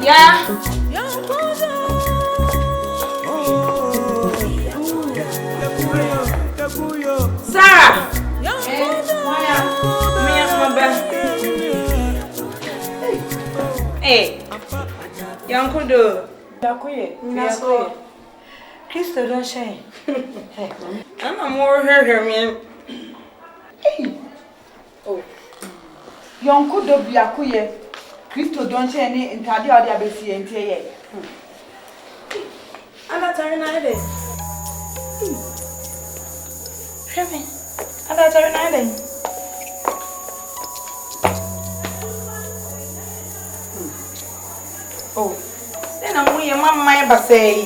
Yeah. Sarah. Hey. YONKODO. Yakuye. Kristo don't shine. I'm more her man. Oh. YONKODO Yakuye. Kristo don't shine in Tadi or the Abesi and Tay. I'm not turning out this. Sherman. I'm not turning out this. Oh, then I'm with your mamma, but say,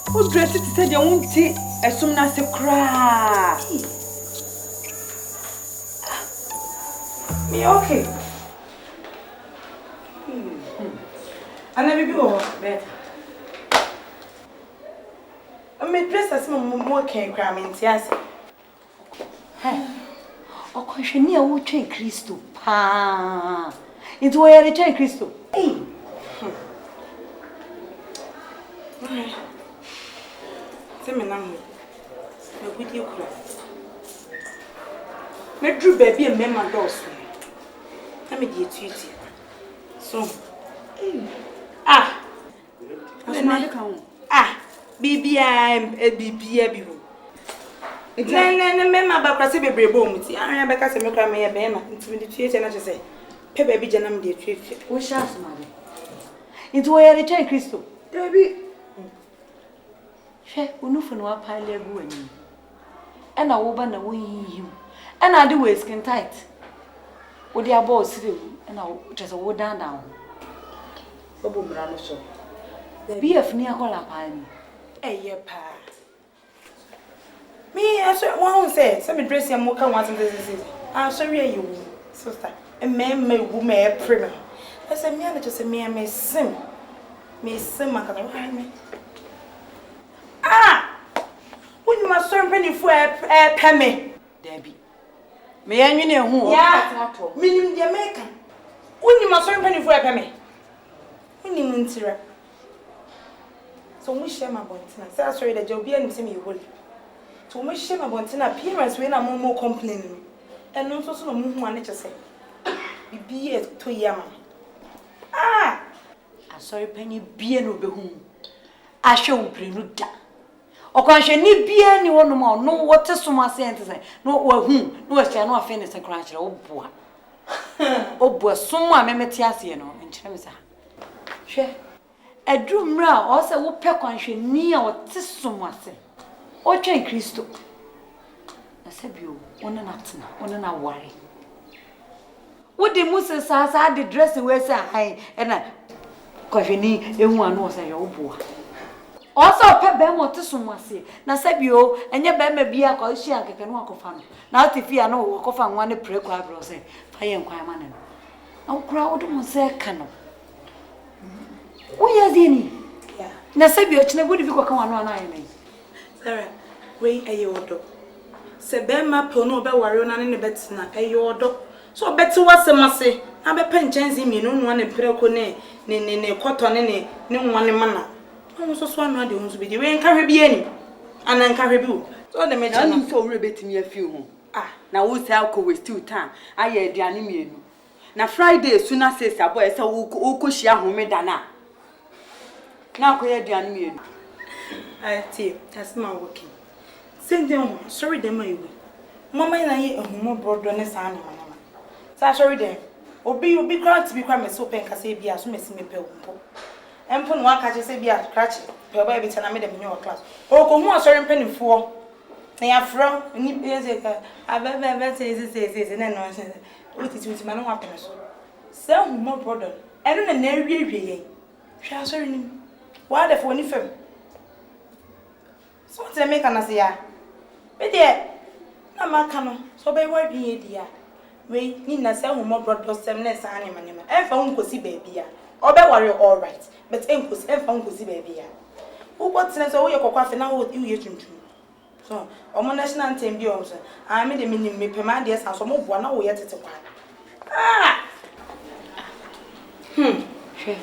who dressed it to say you won't see as soon as you cry? Me okay. I never be over better. I may dress as more can cram in yes. O kwashenia wo twen Kristo pa. Into where the twen Kristo. Hey. Tell me now. Me good you kula. Me drew baby and me my doors. Let me get you. So. Ah. Ah. BBM BBM. No, member about to be brave. I am because I make a mere bema. Intimidate and I just say, Pay baby Janam de treat. What shall somebody? Into where the twen Kristo. Baby. She will not know up high level. And I will ban away him. And I do wear skin tight. With your boss, and I'll just go down. Be a near Hola Pine. Eh, pa. Me, I saw one say, some dress your mocha once in this. I'm sorry, you, sister. A man may woman a primer. I said, me, just a mere may sim. Me sim, me. Ah! When you must serve penny for a penny, Debbie. May I know who? Yeah, meaning the American. When you must serve penny for a penny. When you mean syrup. So we share my bontina. Say, sorry that you'll be and see me wood. So we share my bontina appearance when I'm more complaining. And also so move one to say. Be it to Yama. Ah! I saw a penny being over whom I shall bring you down. Or can she need be anyone more? No, what is so much sense? No, whom, no, I shall not finish a crash. Oh, boy. Oh, boy, someone may tears, you know, and Chemisa. She a drum row also will peck on she near what is so much. Oh, train Christo. I said, you, one and nothing, one and a worry. What the Moses has had the dress away, say, and I, cause you need a one was a old boy. Also, pet them what to someone say. Now, Sabio, and your baby be a call she can walk of fun. Now, if you are no walk off and one a prayer crowd or say, fire and quiet man. No crowd won't say canoe. Oh, yes, Denny. Yeah. Now, Sabio, it's never if you come on one eye. Sarah, wait a yodo. Sebema pono be warrior and in the bed snap a yodo. So better what's a massy. I be pen chance me no one in Precone, ne cotton in no one in manner. Almost one of the ones with you in Caribbean and then Caribou. So the man so rebate me a few. Ah, now who's alcohol with 2 times? I hear the anime. Now, Friday, soon as says a boy, so who share home dana. Now, queer the anime. I tell you, that's my working. Send them, sorry, them my way. Mamma and I a home broad on a son. Sorry, them. Or be glad to be crammed so pen can say be as soon as me pill. And put one catch say be a scratch, per baby tell me in your class. Oh, come on, sorry, penny for. They are from, and you say, I've ever says, and then nonsense. What is with my own happiness? Sell more brother. I don't know, really. Shall sorry him. Why the phone if him? So what's the make an say? But dear, no, my canoe, so by what be dear. Wait, Nina sell more brother, semness, animal, and found cozy baby. Or be worry all right, but uncle's and found cozy baby. Who what's next over your coffee now with you to? So, on national team beyond, I made a minimum me pay dear house or move 1 hour yet at a while. Ah! Okay.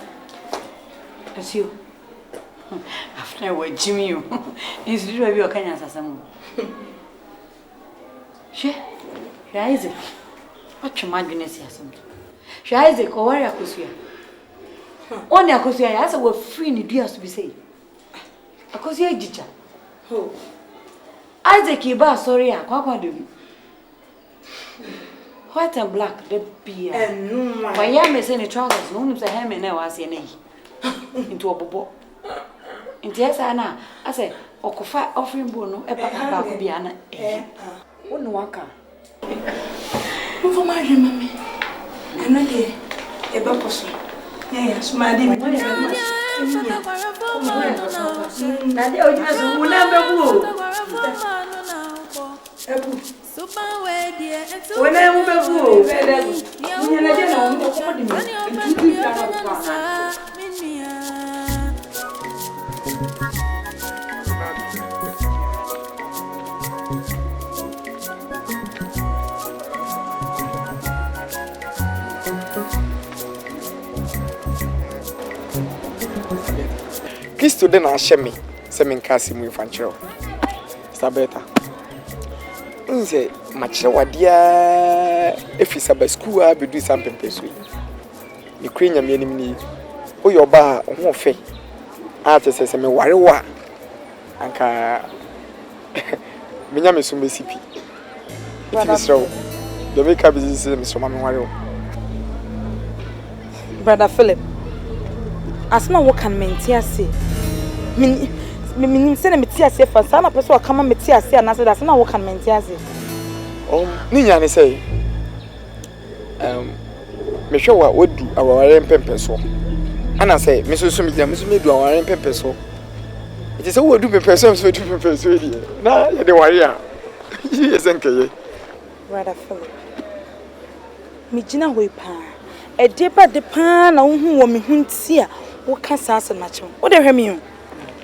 That's you. After what Jimmy you. Is it your kind of some? She Isaac. What your madness here something. She Isaac or where Acusia? Only Acusia, as I were free in the dears to be said. Acusia, teacher. Who? Isaac, you bar sorry, I can't do. White and black, the beer. And no, my yam is any trousers, no names a ham and now I say nay. Into a bobo. Into yes, Anna, I say, or coffee offering bono, a papa could be Anna. One waka. For my mammy. And again, a bubble. Yes, my dear. When I move a fool, Kristo de na ahye me se me nkase mu fanchero sabeta nze machire wadea efisa ba school a bedu sampempeso ni kwenya me anim ni oyoba ho fe a tese me ware wa anka menya me so mesipi itisro do make up business me so ma me ware. Brother Philip, as na wo kan menti ase me say na meti ase fa sana person akama meti ase na say that na wo kan menti ase ni nya ne say me hwe wa odu aware mpempe so ana say me so me du aware mpempe so it is wo du mpempe so so du mpempe so di na ye de ware a ye senkaye. Brother Philip, me gina hoi pa e de ba de pa na wo hu wo me hu ntia wo ka sasa na che wo de hwe me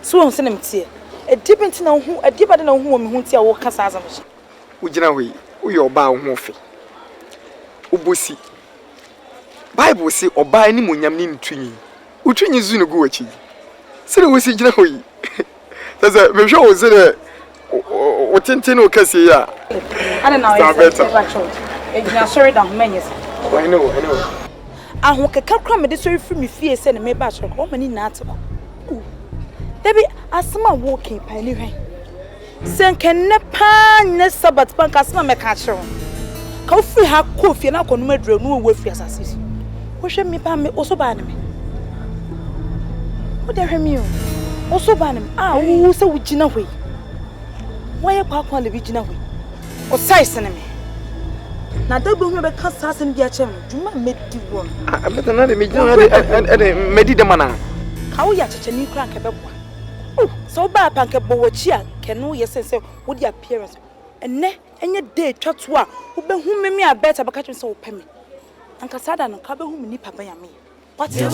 so won se na mtie e de benti na wo hu e de ba de na wo hu wo me hu ntia wo ka sasa me wo gina hoi wo ye oba wo hu fe ubosi Bible say oba ni monyam ni ntwinyi utwinyi zu no go wachi se wo si gina hoi sasa me hwe wo se de o tenten o kase ya I don't know if e gina sorry da homenyes I know aho keka kra me de sorry free me fie se na me ba so ko mani na atiko debi asema walking pa ni hwan sen ken ne pa ne sabat pan kasema me ka kire ka ofri ha ko fie na kono maduro no wo fie asase wo hwe me pa me oso ba ne me wo de hwe me o oso ba ne wo se wo gina hwe wo ye kwa le bi gina hwe o size ne me na da gbo hu be ka sasem bi a chem djuma medi won abeta na de me gina de medi de mana ka wo ya cheche ni kra nke beboa so ba pa nke bo wachi a kenu ye sense wo di appearance enne enye day twato a wo be hu me abeta be ka chem se wo peme anka sada no ka be hu me ni papa ya me what you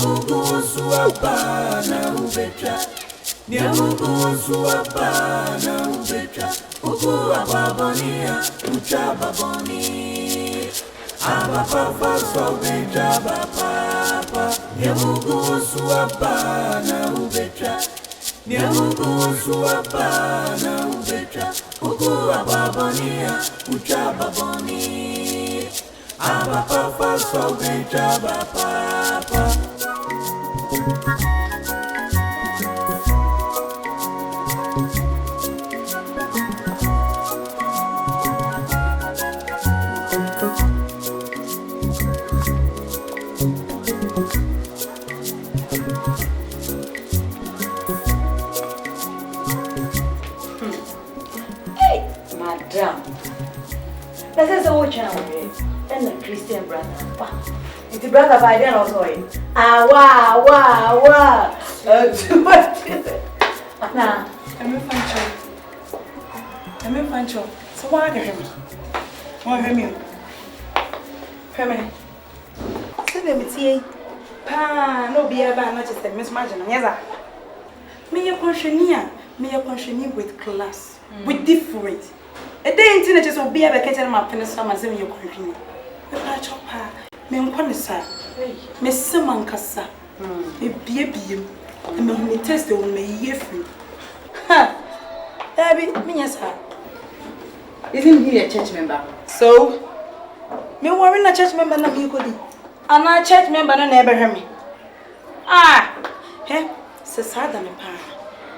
Nyamugo suapa na ubetra uku ababonia uchaba boni abapapa so betra bapapa nyamugo suapa na ubetra nyamugo suapa na ubetra uku ababonia uchaba boni abapapa so betra bapapa. This is a channel and a Christian brother. It's a brother by then also. Wow. Now, I'm in Pancho. So why do him? Why him? Permanent. Send them tea. Pa, no be a bad, not just a mismargin. Yes, me a pensioner with class, with different. A day in teenagers will be able to get my penis from my semi continue. The patch of her, me on Conessa, Miss Simon Cassa, Ebie. Me test on me free. Ha. Abby, me yes. Isn't he a church member? So, me worry na church member na me kodi. Ana church member na ebe hwe me. He, se sada me pa.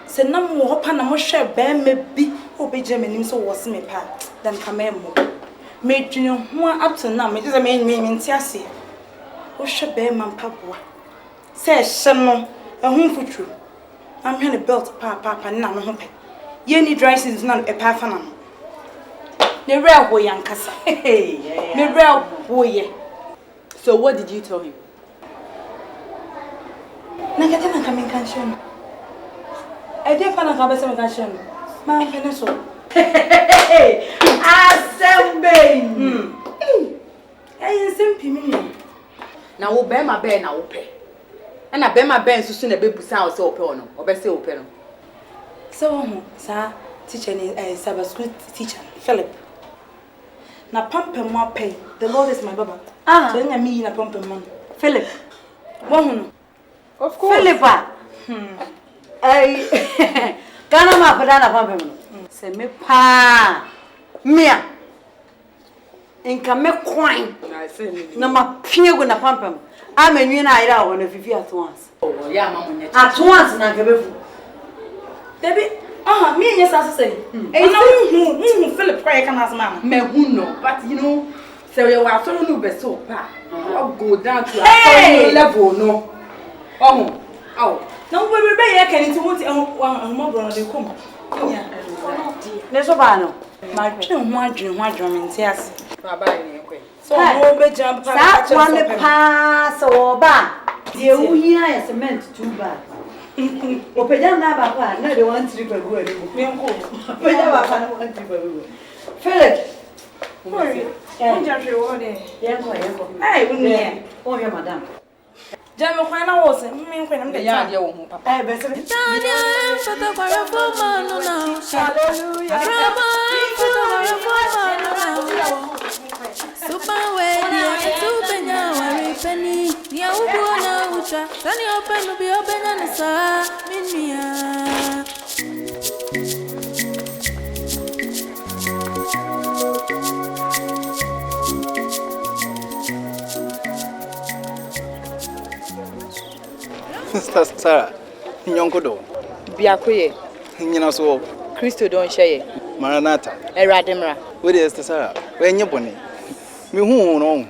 Se na mo hopa na mo hwe ba me bi obeje me nim so wo se me pa. Dan ka me mo. Me dwene ho up to now me just me ntiase. Wo hwe ba ma mpa boa. Se hye no, ehun futru. I'm hwe ne belt pa na no ho pe. Ye ni dry season na e pa fa na no. Ne real boy yankasa. Ne real boy. So what did you tell him? Nakata na kami kansion. E dey pa na ka be se me kansion. Ma fene so. Assemble. Simple me. Na wo be ma be na wo pe. E na be ma be nsusu na be busa wo se wo pe ono. Wo be se wo pe no. So sa teacher ni Sabbath school teacher Philip. Na pampem mo pay. The Lord is my baba. So nya me na pampem mo. Philip. Wo hu? Of course. Philippa. Kana ma pada na pampem no. Se me pa. Mia. Enka me kwan. Na ma piego na pampem. Amenwi na ira wo na fifi at once. Oh, yeah, mama nya. At once na gabefu. Debi, me and yes as say. Eh na hu Philip cry can as mama. Me hu no, but you know, so you are so no be so pa. I'll go down to a level no. Oh. Na wo be be ya kan nti wonti mo bro no dey come. Ne so ba no. Ma twen ho adwen me nti ase. Baba ni ekwe. So wo be jump pa. Sa one pa so ba. De wu hia ya cement too bad. Opeja na ba pa na de 1 trip ago ani mo. Me nko. Opeja ba pa na 1 trip ago. Philip. Sorry. Onja hwe wo de. Yenko. Ai wuni. Oh ya madam. Jam kwa na wo se me nko na me de Ya de wo hu papa. Ai be se. Super way, super now, worry penny. Ya ubona ucha, tani open be open and sa minia. Sarah, YONKODO. Biakoye. Nyina so. Christo don sheye. Maranatha. Erademra. Where is Sarah? Where nye boni? Me hu no.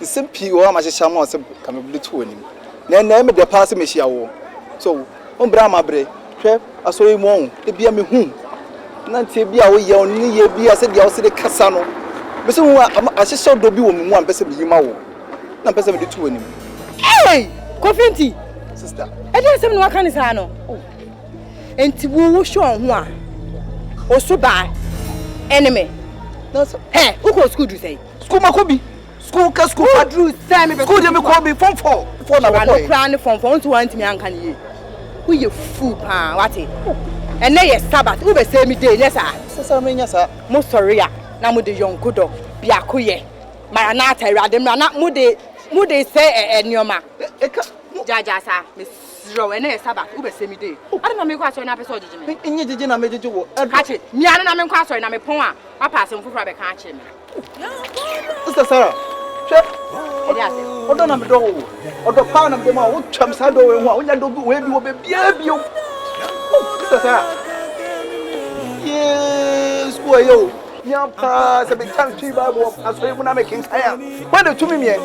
Simpi o ma hyehyɛ ma se ka me bli to anim. Na me de pass me hia wo. So, on bra ma bre. Hwɛ asori mu on. E bia me hu. Na ntie bia wo ye on ni ye bia se dia wo se de kasa no. Me se hu ahyehyɛ do bi wo mu an pese me yima wo. Na pese me de to anim. Hey! Kofinti. Sister. E dey sem no aka ni sa no. Enti wo show ho a. Oso ba. Enemy. No so. Hey, who go school do say? School makobi. School ka school Drew say me school dey me call me form 4 na I boy. no cry form 4 to want me anka ni. Who you fool pa what e? And na ye Sabbath, who be say me dey, yes sir. Sister me nya sa. Mo sorry ya. Na mo de YONKODO biakoye. Maranatha Erademra na mo de say enioma. Jaja sa me sro and na Sabbath, who be say me dey. I don't me kwa so na person jiji me. Enye jiji na me jiji wo. Kache, mi ana na me kwa so na me pon a. Papa asem fufura be ka ache me. Sister Sarah. Odo na me do wo. Odo pa na me ma wo twam sa do we ho a wonya do bi we bi wo be bia bio. Sister Sarah. Yes, boy yo. Nya pa se be kan twi Bible aso mu na me kin kaya. When the to me me.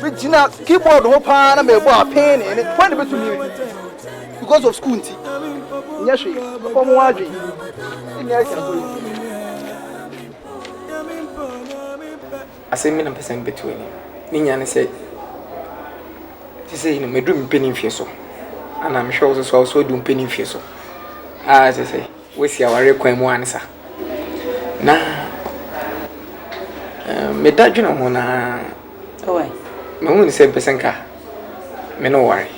We jina keyboard ho pa na me bo a pen ni. When the be to me. Because of school nti. Nya hwe. Ko mo adwe. Ni ya ka asemi na person between ni nya ne say say no medum penin fie so ana me hwe so dum penin fie so say we si aware kwan mu ansa na me dadwena ho na Oi. me hu ni say person ka me no worry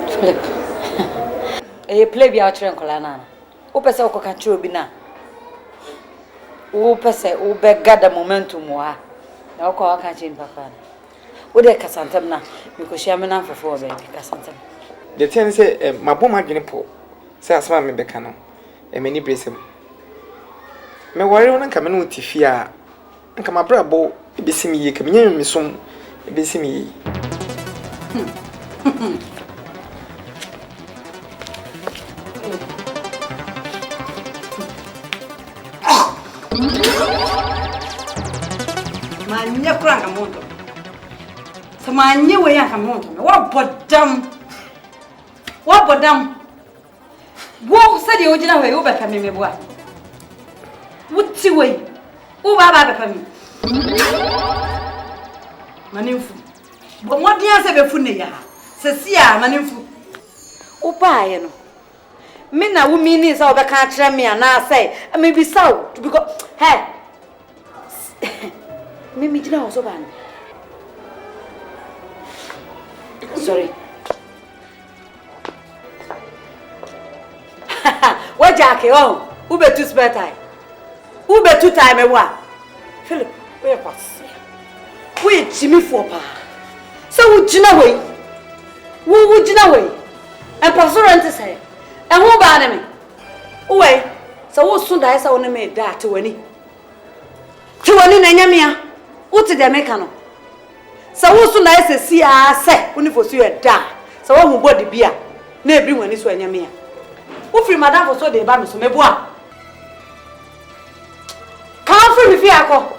Philip. Play bi a chere nkola na. Wo pese wo ka chere obi na. Wo pese wo be gada momentum wa. Na ko aka chin papa. Wo de kasantem na Because she am enough for baby. Cassandra. The ten say, my bomb again, Paul. Say, as my member canon. A many brace him. Me worry on coming with Tifia. And come a brabo, be see me, come near me soon, be see me. Manya kuranga moto. Samanya we yaka moto. What bodam? What bodam? Wo said you ojina we oba pa me boa. Wuti we. Wo ba ba pa me. Manimfu. Bo modin ase be fu ne ya. Sesia manimfu. Wo pa ye no. Me na wo mini say obeka kire me ana say, me bi saw because hey. Mimi jina oso ban. Sorry. What Jackie on? Who be too spare time? Who be too time e wa? Philip, where pass? We Jimmy for pa. So who jina we? Who jina we? And pastor ante say. And who ba na me? Uwe. So who soon da say won me da to wani. To wani na nyamia. What did they make no? So who soon I say say when for so you da. So who body bia na ebri wani so anyame ya. Who free madam for so dey ba me so meboa. Kan free me fi akọ.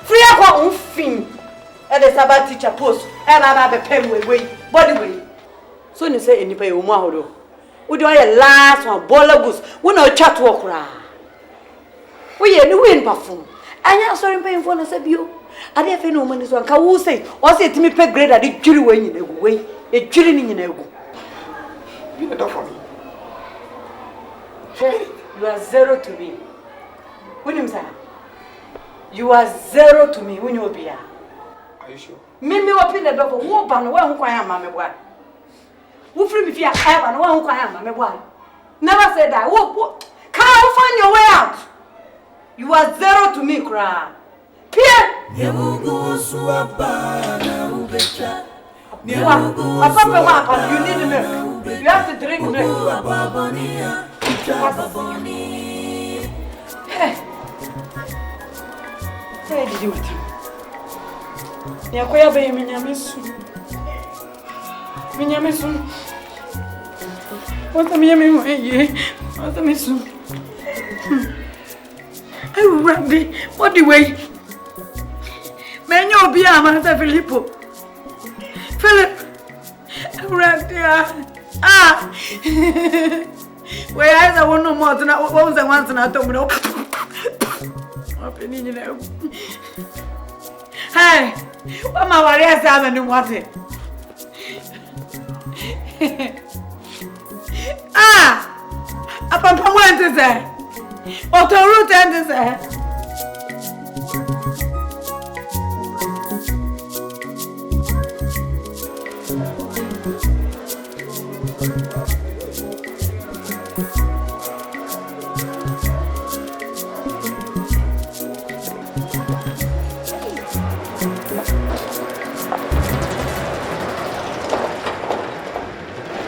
Free akọ unfin. E dey Sabbath teacher post. E ba be pem we body we. So ni say enipa e omu ahodo. Wo dey your last one bollabus. Wo na chat work ra. Wo ye ni win perform. Anya sorry pay for na say bio. Ade afi no mani so anka wo say o say timi pe grade ade dwiri we nyina egu we e dwiri ni nyina egu. You know for me. You are zero to me. Unim sa. You are zero to me when you be here. Are you sure? Me open the door for wo ba no we hu kwan ama me boa. Wo free me fi a ba no we hu kwan ama me boa. Never say that. Wo can find your way out. You are zero to me, cry. Pierre! You need milk. You have to drink milk. Hey, did you want Yakoya be Minyamisu. What the Minyami? What the Missu? I rabbi, what the way? Menyo be a man, Filippo. Philip, ah, where I want no more than what was the once and I told me. Hey, what my warriors have and what it? Ah, a papa went to say, or to root and to say.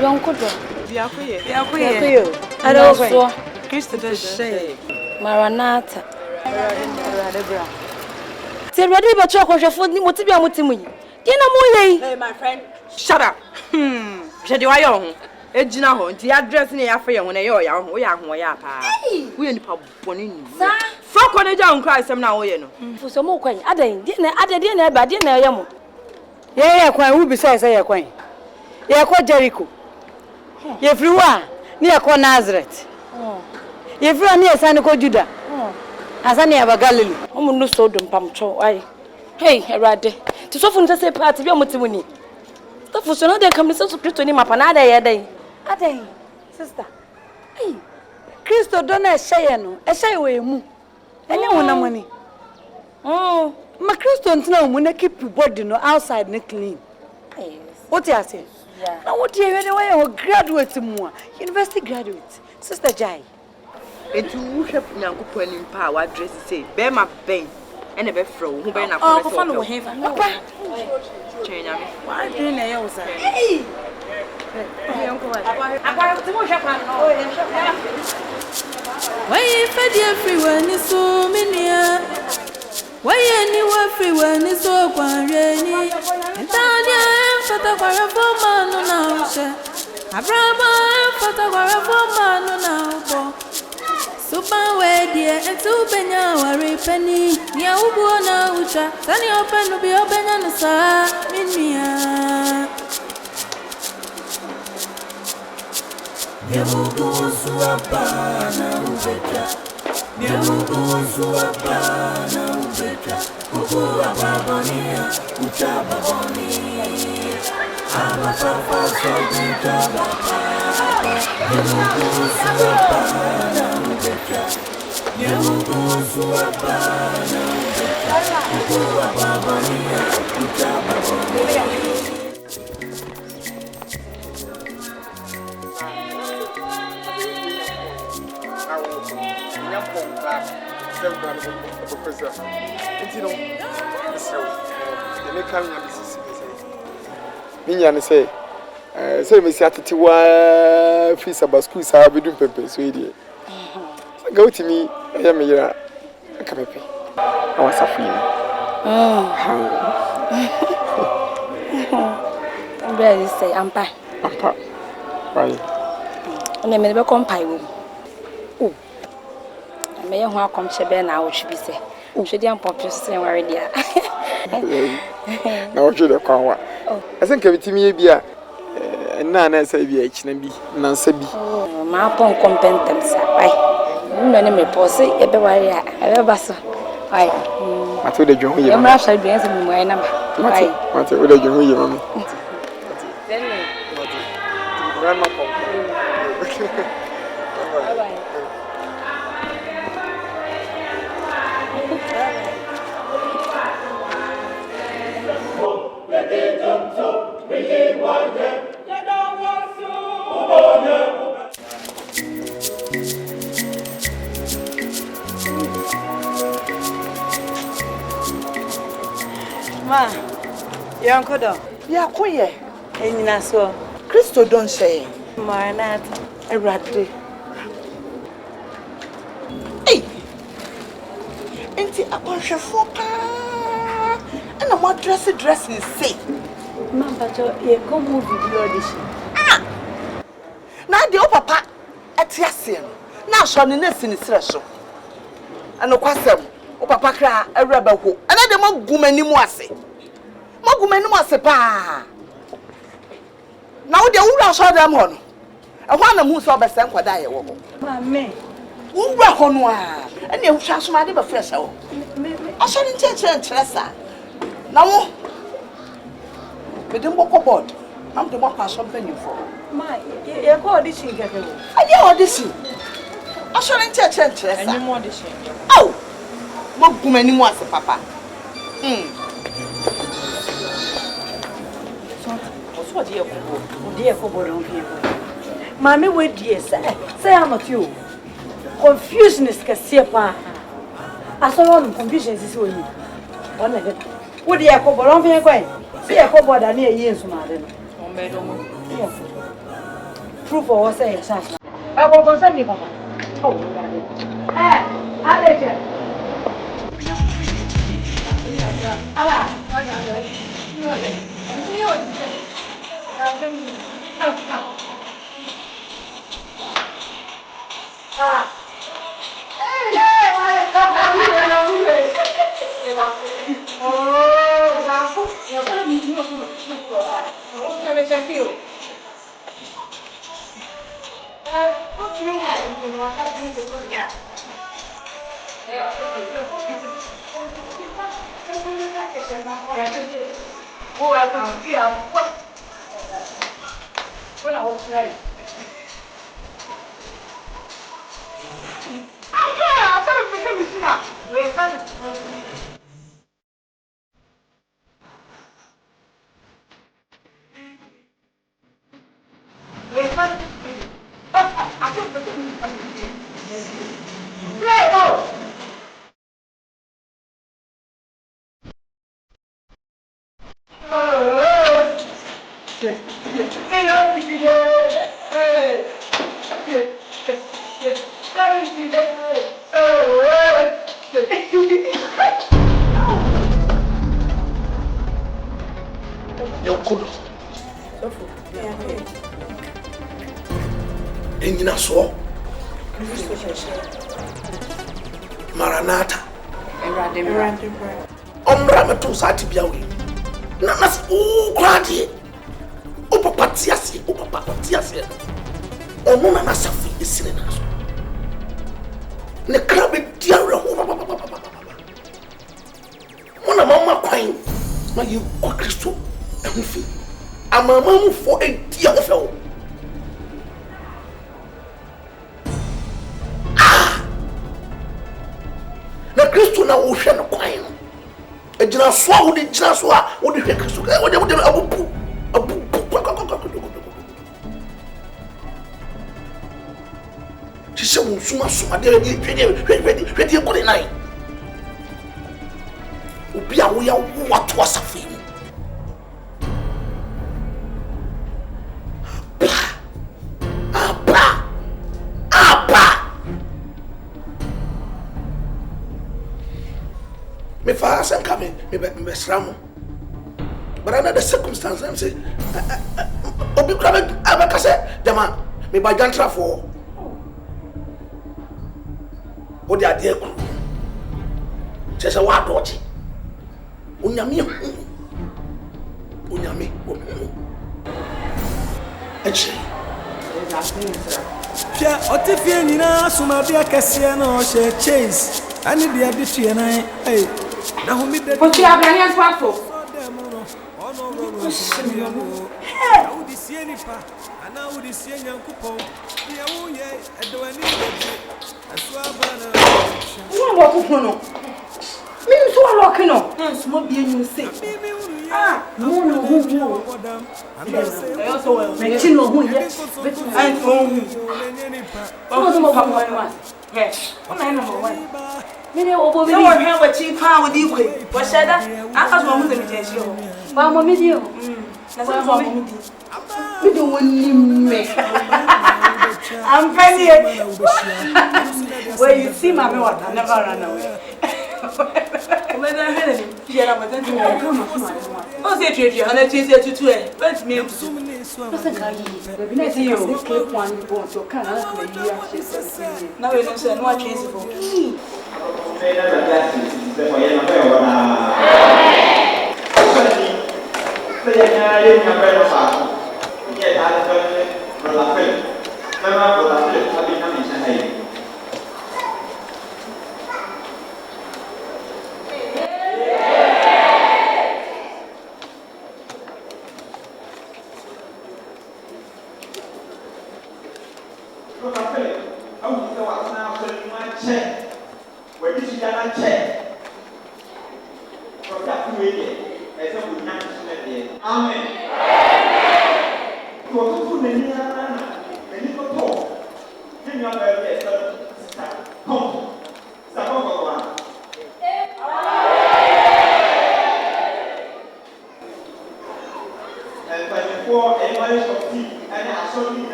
Yonkodo. Biakuye. Adoso. Kristo de shay. Maranatha. Te ready be cho kwhwefo ni moti bia moti munyi. Di na mo yei. Hey my friend, shut up. Je di wa yo ho. Ejina ho nti address ni ya fa ye ho na ye o ya ho, o ya ho ya pa. Wo ye nipa boni ni. Sa. Fa ko na ja ho kra asem na wo ye no. Fu so mo kwan. Adan di na adade na ba di na ye mo. Ye kwan wu bi say ye kwan. Ye ko Jericho. Ye free wa ni ye ko Nazareth. Ye free ni ye san ko Juda. Asa ni aba Galilee. Omo no so do mpamcho ai. Hey, Erade. Ti so fun say party bi amoti muni. Ta fu so no dey come so Kristo ni mapa na ada ye dan. Adan, sister. Hey, Kristo do na ehye no. Ehye we mu. Enye wona mani. Ma Kristo ntina mu na keep body no outside ne clean. Yes. What you say? Yeah. Now what you way graduate mu, university graduate. Sister Jai. Etu wo hwep Nyankopon ni mpa wa address say be ma ben ene be fro hu be na Oh, ko fa no he fa. papa chenya me Why do na ye usa? hey yonko wa Agora tu mo já para no. Why you fed everywhere ni so minia? Why anywhere everywhere ni so kwanreni? Ntanya fata kwara fo manu na ushe. Abrama fata kwara fo manu na ubo. Suban we die etu benya wari penny. Nia ubu na ucha. Tani open no bi obenya no sa minia. Nyamugo suapana ubeta. Nyamugo suapana ubeta. Kuku ababonia, uchababonia. Abapapa sobita bapa. Nyamugo suapana ubeta. Nyamugo suapana ubeta. Kuku ababonia, uchababonia. Minya say say me say atete wa free saba school sa be dum pepe so idie go to me ya me yira aka pepe na wasafu yi Brother say ampa why na me be kompai wo me ye ho akomche be na awotwe bi se hwedi ampopyo se ware dia na wohwe de kwanwa ase nka bitimi ye bia na say bia ekina bi na nsa bi ma pon competent sa bai no ne me pose e be ware a e be baso ai mato de dwo ho ye e mra sha bi ense mu ai na ba ai mato de dwo ho ye mama grandma come Ma, YONKODO. ya koye Enyina so. Kristo don say Marital. Erade. Hey. Enti akonhwefo pa. Ana mo dressing say. Mama to ye come movie audition. Na de o papa atiase no. Na so ne na sinisire so. Ana kwasem o papa kra awraba ho. Ana de magumanimu ase. Magumanimu ase pa. Na wo de wura so dem ho no. Ehwa na mu so obesen kwada ye wo. Mama. Wura ho no a. Ana ehwa so ma de ba fresh wo. Aso ni ncheresa. Na wo me dem boko board. Am de boko aso penny for. Ma, ye go audition keke wo. Aye audition. Aso ni ncheresa. Any more audition. Oh. Magumanimu ase papa. So dey ko. Dey ko don people. Mama we dey say am not you. Confusion is kase pa. Aso no confusion is we. Ona le. Wo dey ko don people kwen. Say e ko boda na eyi nsuma de no. O me do mo. Proof of what say chance. I go go send me papa. Oh, Alex. Engina so. Maranatha. Omra meto sati biawe. Na nas o kwade. O papa tiase, o papa tiase. Ono na nasafi esine na so. Ne krabe diare ho papa. Mona mama kwan. Ma yi kwa Kristo ehunfi. Amama mu fo edi ahofo. Na Kristo na wo hwe no kwan no. Ejina so a wo de jina so a wo de hwe Kristo. Wo de abubu. Shisha wo suma de hwe ko de nai. Obi a wo ya wo ato asafe mu. Me fast and coming, me sram. But under the circumstances, I'm saying, Obi Crabbe, Abacase, the man, me by Jantra for. What the idea? Says a wild watch. Unyami. Actually, Pia Otifia Nina, Sumabia Cassiano, she chase. I need the addition and hey. Now who meet the But you have your hands powerful. Mene obo bi no hwe wa chi pa wo di kwe wo sheda aka so mo ze mi tension ho Ba mo mi di o. na so mo mi di Mi do woni me. I'm funny. Well, you see my what I never run away. When I heard him, yeah, I was going to come. Oh, say to you, and I chase you to it. But me, Listen, Kai. The business you escape one born so can I now you know, no one chase for me.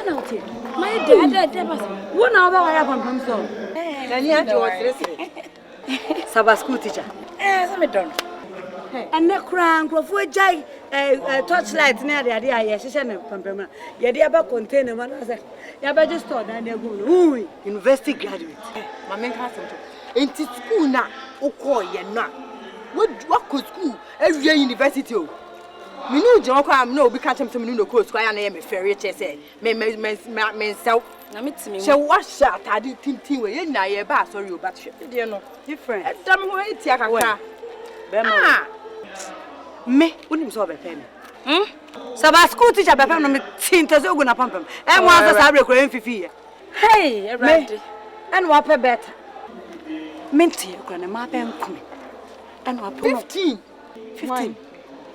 out here. My dad, one hour I have from so. Then you have to Sabbath school teacher. Some done. And the crown of a jay torchlight near the idea. Yes, she's a pump. Yet the other container man was a just thought that they're going university graduate. My main cousin. Into school now. Oh, call you not. What could school? Every university. Me know John Cram no be catch him to me no course square na me ferry say me self na me timi she wash out ade tintin we na ye ba sorry o ba hwe de no different dam ho etia kakra ah me unim so be pay me Sabbath school teacher be pay no me tinte so go na pampam e mo asa sa bre kro mfifi hey everybody and wa pay better minti kro na ma pay nkome and wa pay 15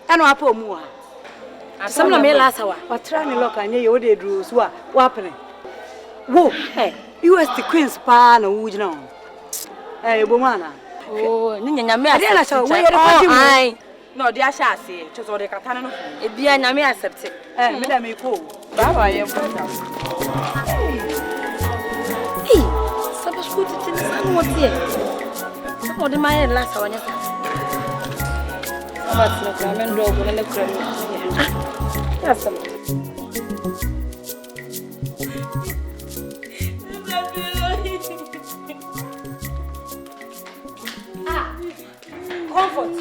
and what for more? Some of me last hour. What trying to look and you did do so what happening? Whoa, hey, you was the Queen's pan or wood now. Hey, Bomana. Oh, Nina, me, I saw where no, dear Shassi, just all the Catano. It be an me accept it. Eh, Madame, you go. Baba, hey, Sabbath school teaching is what's here. Some of the my last hour. But no, I'm in dog and look at me. That's some. Comfort.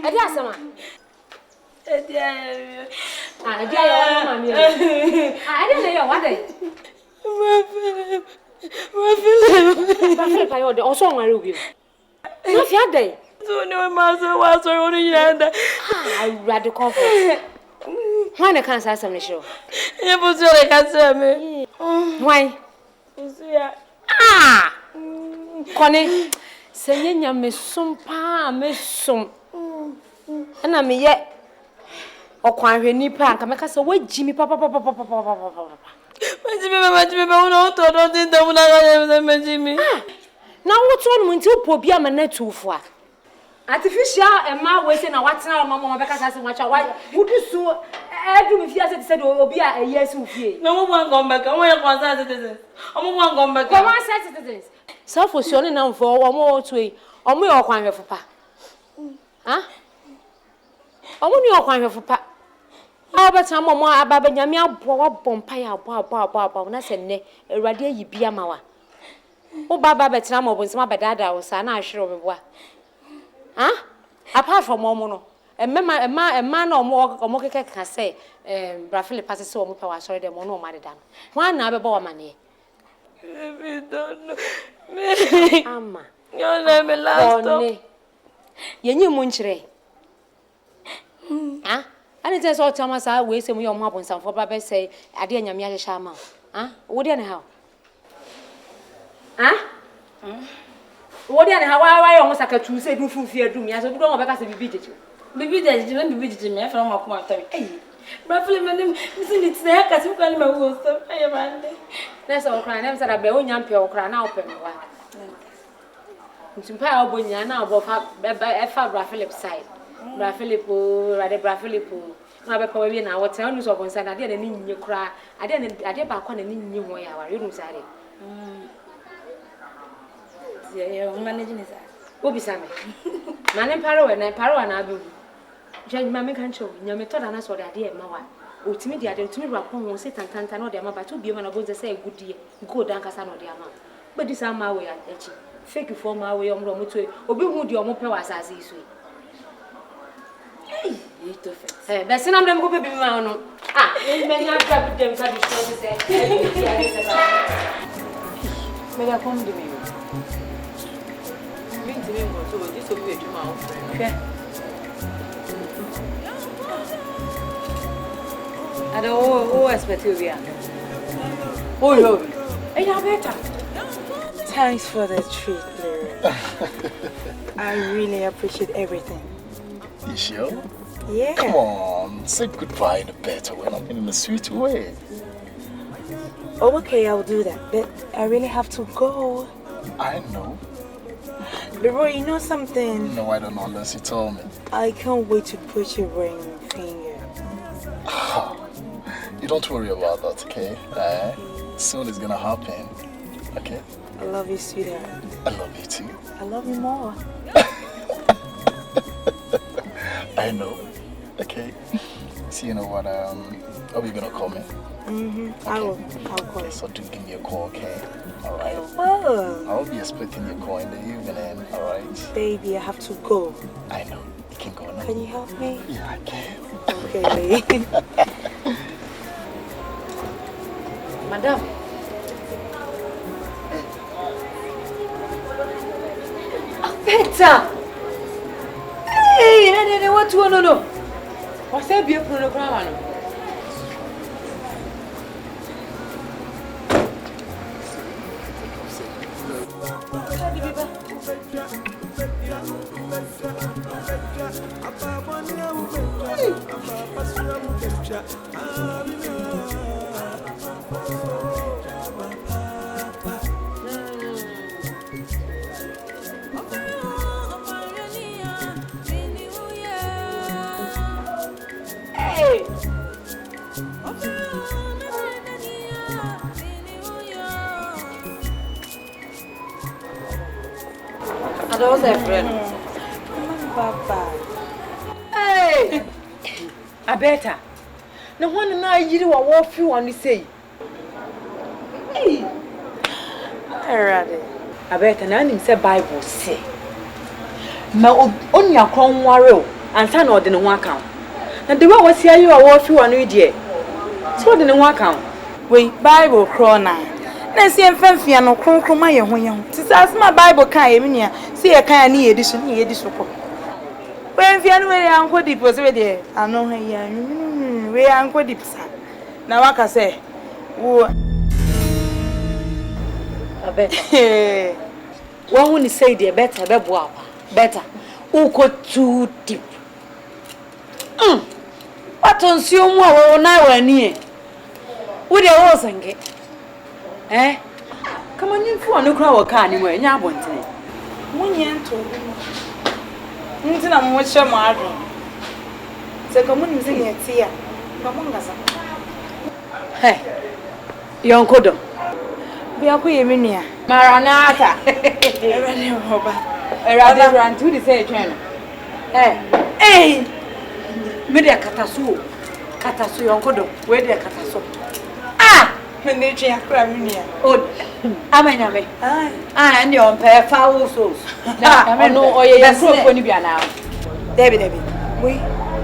I did some. I did your what day? I also want to review. Not your day. So no master was only yonder. I read the comfort. Why the cancer some show? You put your cancer me. Why? Ah! Connie, saying ya miss some pa, miss some. And I mean yet. Or quite any park, I make us away, Jimmy Papa. My Jimmy, don't think that when I am Jimmy. Now what's on when you poor be a man too far? Artificial and my way saying, what's now, Mamma, because I said, why would you so? I do if you said, will be a yes with you. No one gone back. I want one citizens. I'm one gone back. Come on, citizens. Self was showing now for one more way, or me or crime for pa. Huh? I want your crime for pa. How about some more about Yamia Bompire, and I said, nay, a radia ye be a mawa. Oh, Baba Betramo was my dada was an I sure of what. Huh? Apart from Momono, a man or more or more can say, Brafili passes so much power, sorry, the mono married done. One never bought money. We don't know. Amma, your name is last. You knew Munchre. Huh? And it is all Thomas. I waste him your mop on some for Baba say, I didn't yam shama. Huh? What do you know? Huh? What do you know? How I almost like a true say, do fear to me as a grown up as a baby. Baby, there's didn't be visiting me from my time. Brafili, my name isn't it there? Because you call my worst. I am. That's all crying. I'm sorry, I young people crying out. To pay our boy now, both have Brafili side. Brafilipo, rather Brafilipo. No, probably now what tell you so concerned. I didn't need you cry. I did back on a new way. You don't say it. Yeah, managing is Who be Sammy? Man and Paro and I do. Jane Mammy can show you. Me told us what I did, Mawa. Ultimately, I didn't me rapon won't sit and tantan or the amount, but to be one of those say good dear, go down Casano the amount. But this are my way at Etchi. Fake you for my way on Romuto, or be wood your mope as I see. Hey, that's an I'm going to be my own. Ah, you may not grab them for the show to say. May I come to me? This will be tomorrow. I don't expect you here. Oh, no. Hey, now better. Thanks for the treat, Larry. I really appreciate everything. You sure? Yeah. Come on, say goodbye in a better way, not in a sweet way. Oh, okay, I'll do that. But I really have to go. I know. Leroy, you know something? No, I don't know unless you told me. I can't wait to put your ring on your finger. Oh, you don't worry about that, okay? Soon it's gonna happen, okay? I love you, sweetheart. I love you too. I love you more. I know. Okay. So you know what? Are you gonna call me? Okay. I'll call you. So do give me a call, okay? All right. Oh. I'll be expecting your call in the evening. All right. Baby, I have to go. I know. You can go now. Can you help me? Yeah, I can. Okay. Madam. Better. Hey, what you want to know? What's that be a program? Hey. And what's that friend? Papa. Hey! I better. No one and I you what walk you on the say. Hey! I better none say Bible say. Ma on your crown warrior and son or the one count. And the way was here you are walk you on idiot. So the one count. Wait, Bible crona. Na si emfemfia no kronkron ma ye ho ye ho. Ti sa ma Bible kan ye menia. Si ye kan ni ye di so ko. We emfia no we anko deep so we de ano ho ya. We anko deep sa. Na waka say wo Better. One when you say the better, better. Uko too deep. What on you more now when ye? Would you also get? Eh? Come on, you for no crowd car anywhere, and I want to. munye to. Ntina mo che mo ado. Se ko mun mzi ye tia. Ko mo ngasa. Hey. Yonkodo. Bia ko ye menua. Maranatha. Ewele hoba. Erade run to the say train. Hey. Me de kataso Yonkodo. Where de kataso? Ah! Me ne twa akra menua. Oh. Amenyame. And your pair foul souls. I know or ye so ni bia na. Debbie. We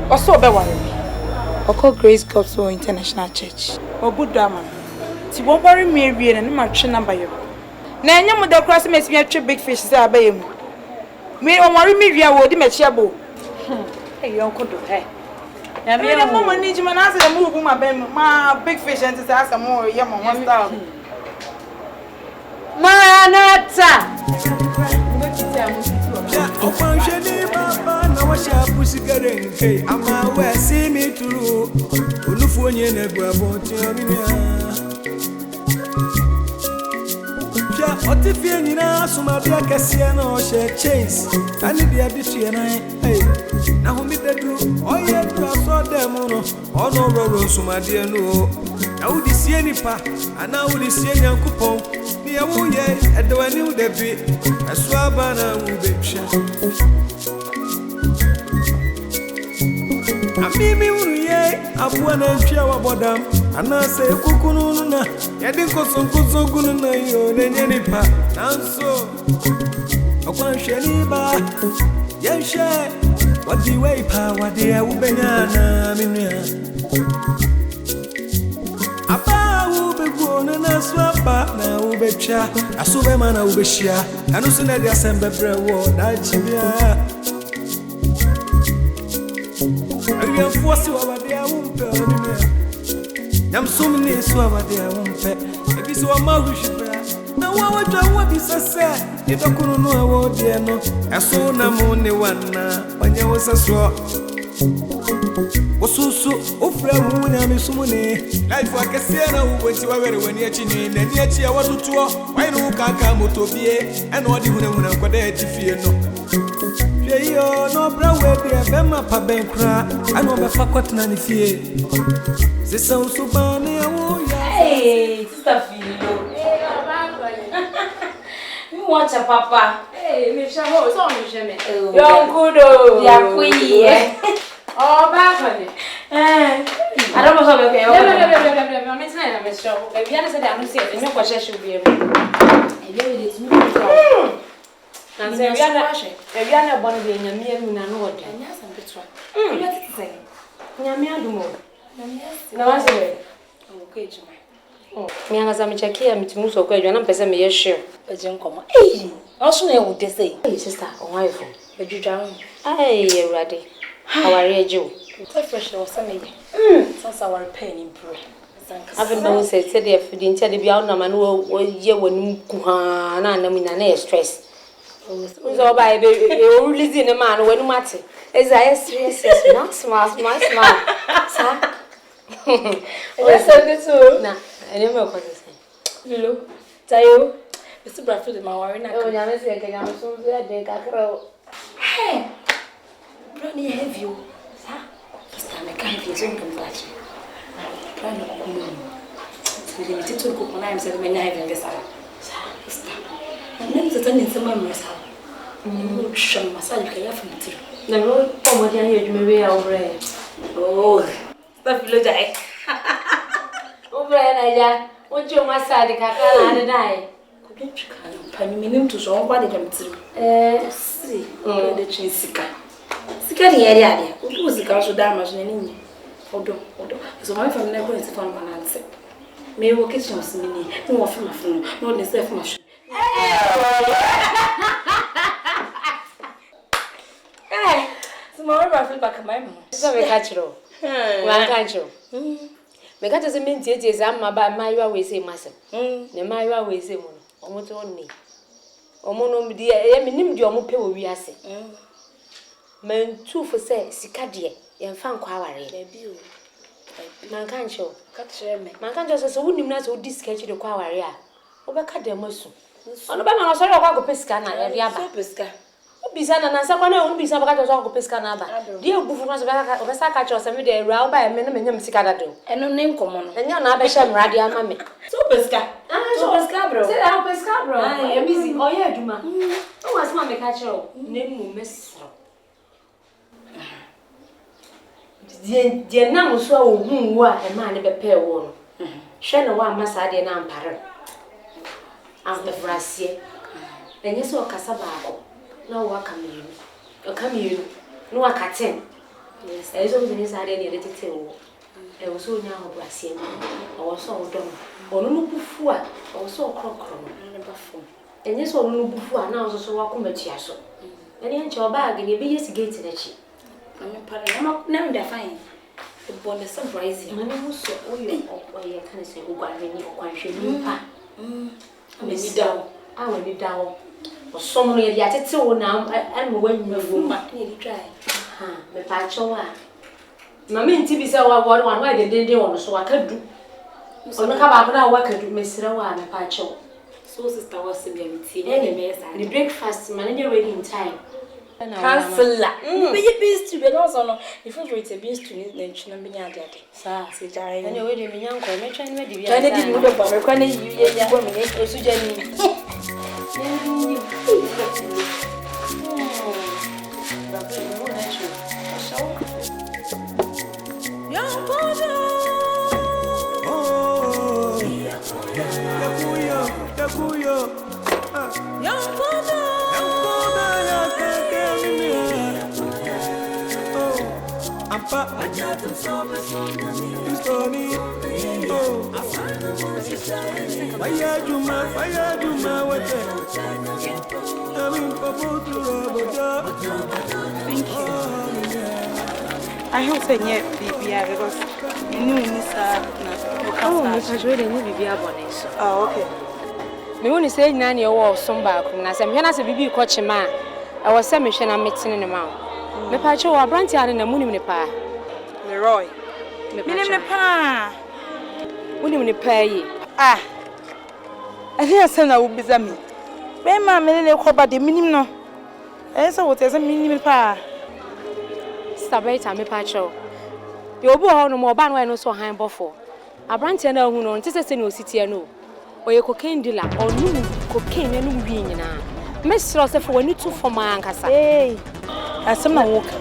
also be worry. Oko Grace Gospel International Church. Obudama. Ti wo worry me wie na ma twe number yo. Na enya mo da cross me me twe big fish say abaye mu. Me o worry me wie wo di me chiabo. Hey Yonkodo, hey. Na me mo mo ni jima na say mo bu ma ben ma big fish and say asa mo ye mo style. Maranatha. Opansheni baba na washa pusigare nke ama we see me through olufu onye na egbu aboti ominia ja otifie nyina asuma bia kese na o she chase ani bia bitie na na ho mi dedu oye dra so dem no ono roro suma de no na udi sie nipa ana udi sie nyankopon ni awu ye edwani udebi aswaba na ubetwa amimi uruye abuana ntwa wabodam anase kukunu na yedi nkoso gunu na yo nenye nipa nanso okwanhwani ba yehwe wadi wei pa wadi ubenyana minua apa ubegona na swapa na ubetwa asube mana ubeshia anu sina dia sembe brewo da chibia Ariya fosi wabade awumpe onime Nyamsumni so wabade awumpe Ebi so amahushibra na wawatwa wabisase Idokunu no awodie no Eso na mu ne wana Wanye wosaso Osusu ofra wu na mesumune life akese na wo wenti wa were wani achi ni na ni achi ya watoto wai no kaka motobie e na odi hunahuna kwada atifie no hwe yo no bra we de be ma pa ben kra ana be fa kwatna ni fie se sa usuba ne awo ya Hey, sister Philo. Hey, you want a papa? Hey, me shaho, so me sheme. Yonkodo. Ya queen. Oh, back on it. I don't know how to No, I'm not me show. If you understand that I'm saying, no question should be able. If you are not born again, you're mere no. Yes, I'm betra. You have to say. Nyamia do more. No, I say. Okay, Juma. Me anga za mchekia mitimuso kwa jana mpesa me yeshare. Eje nkomo. Eh, also na wo de say. Hey sister, on wife. Ejudwa. Hey, Erade. How are you? So fresh was some since our pain improve. I've known said the feeding tell the beyond man wo ye wonu kuha na na mi na na stress. So by be releasing a man when matter. Is I serious smart. Sir. Yes, so good too. Na, I don't know what to say. Hello. Tayo. It's Bradford in my worry na. Oh, nyame se ke nyame so de kakra. Hey. Brony have you. Sir. First time I can't be so complete. Brony kumu. Tiri mi titu ko na imse me na have ngesa. Sir. Na nem se tani se mamre sa. Mu sham massage ka ya fumtiri. Na ro ko mo dia ye dwuma we ya obre. Oh. Stop lo jai. Obre na ya. Ojo massage kakra na dai. Pani minim to so kwa de kamtiri. Si. De chin sika. Sika ni yari ade. Odu sika so da ma so ni. Odo. So my family na go into fun balance. Me wo kitchen so ni. No wo fuma funu. No ne self ma sho. So my wife feel back my mom. So we catch ro. Wan catch ro. Me catch se men tie se amma ba maiwa we se masem. Ne maiwa we se mo no. Omo to ni. Omo no di e me nim di omo pe wo wi ase. Men tu fo se sika de ye mfa nkwa aware. Baby o. Man kan show. Catch me. Man kan just so wonim na so di sketch de kwa aware a. Obeka de masu. Ono ba ma no so re kwa ko pesika na ye aba. So pesika. Obisa na nansa kwa na onu bisa baka to so ko pesika na aba. Di egufu na so baka obesa ka cho se me de ra oba me no me nyam sika dado. Eno ne nkomo no. Enya na abehye mrade ama me. So pesika. So pesika bro. Say that pesika bro. Ah, busy. Oh yeah, duma. O was ma me ka cho na mu mesro. Die na mo so a ohun wo a e ma ne be pe wo no. Hwe na wa amasa de na ampare. Ampebrasie. Enye so kasa baako. Na wo aka me yinu. Aka me yinu. No aka 10. Yes. E so ni sa de ne de tete wo. E wo so nya ho brasie no. O wo so wo dom. Onu no bufu a, o so krokro no. Ne ba fo. Enye so onu no bufu a na wo so wa komatia so. Ene nche obaage ne be yes gate na chi. I'm pare na nda fine. The bond is surprising. Mama mo so oyo oye kan se ogware ni okwanhwe ni pa. Ameni dawo. Awani dawo. Osomo no ye dia tete wo na anmo wanyu wo ma. Ni try. Me pa chowa. Mama nti bi se wa de wo so wakadu. Ono ka ba ko na wakadu mesira wa me pa chowa. So sister was me meeting. Me mesa. The breakfast man dey ready in time. Cancela. Be beans to be also no. If you rate beans to ni nchina be nya ade. Sa se jare. Ani we dey me nyanko me twan me dey bia. Twan dey me be bo me kwa na yi ya bo me ne osu jani. I hope say yeah bibia because you know ni sa na oh okay. Me woni say nyina ne wo som ba ko na se me na se bibi ko chema e wo se me hwe na metene ne ma Me pa che wa branti ane na munim ne pa. Leroy. Minim ne pa. Munim ne pa yi. Ah. Ani asana wo biza mi. Be ma me ne ko ba de minim no. Esa wo te se minim pa. Stability me pa che. Yo obu ho no mo ba no so han bofo. Abranti na hu no ntese se ne ositie no. Oye cocaine dealer onu cocaine no wi nyina. Me sro se fo wani tu for man kasa. Asem na wo ka.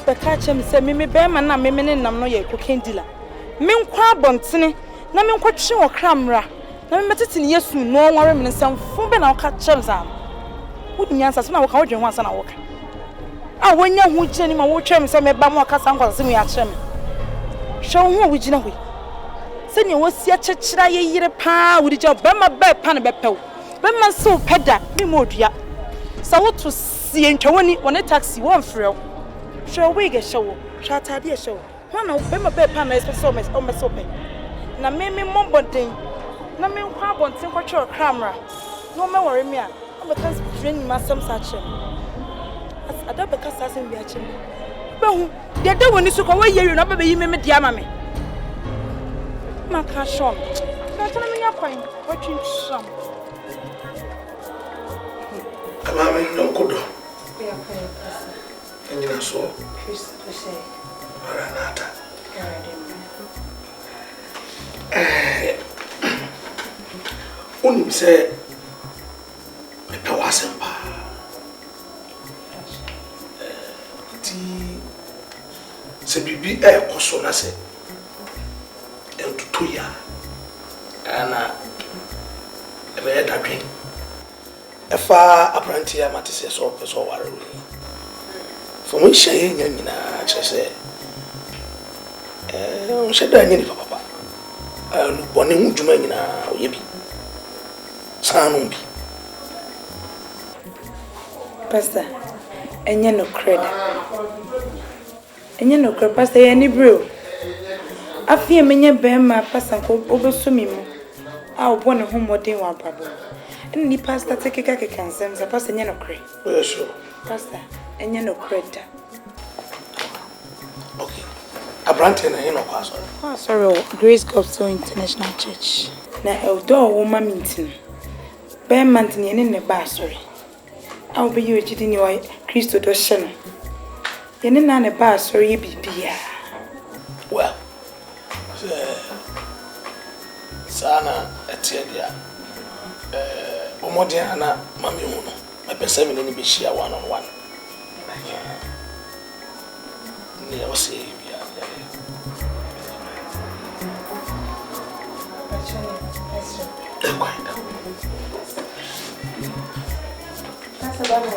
Be ka chem se me be ma na me ne nam no ye cocaine dealer. Me nkwa abontene na me nkwa twe wo kramra. Na me metete ne yesu no nware me nsam fu be na wo ka chem za. Wo nyansa so na wo ka wo dwen ho asa na wo ka. A wonya hu gye ni ma wo twem se me ba mo kasa nkwa se me ya kyem. Hwe wo hu wo gina hwe. Se ne wo sia kyekira ye yire pa wo di je ba ma ba pa na be pew. Be man so peda me modua. Sa wo to sie ntwani woni taxi won frɛ. Hwe we ge hwe wo. Hwe atade e hwe wo. Ho na be ma ba pa na especially o me so pe. Na me mombonten. Na me nkwa bonten ko twere kramra. No me worry me a. O be kan train ma sam sa che. Ada be ka sa sem bi a che. Be hu de de woni so ko we ye na be yi me dia ma me. Ma ka shon. Na tana me nya kwan. Wo twin sham. Amame Yonkodo. Yeah, pastor. And you so. Christ to say. Maranatha. Unim say me pewasem pa. Ti se bibi koso na se. Entutu ya. Ana ebe da dwen. Efa apprentice matise so person ware. For me shey nyina chese. Sheda nyini papa. Lu bone hu djuma nyina oye bi. Sanu bi. Pastor, enye no credit. Enye no credit pastor ye ni bro. Afie menye bema pastor ko obesumi mu. A obone hu modern wa babo. Ni pastor take keka nsem sa pastor enye no credit. Yes sure. Pastor, enye no credit. Okay. Abrante na hino kwa so. Oh, sorry, Grace Gospel International Church. Na eldo wo ma mintin. Be mantin ye ne ba sorry. A wo be ye ejidi ni wa Christo do hye no. Ye ne na ne ba sorry ye bibia. Well. Sana etia omodia na mami hu no. Me pese me ni be hia one on one. Ni o se bia. That's about my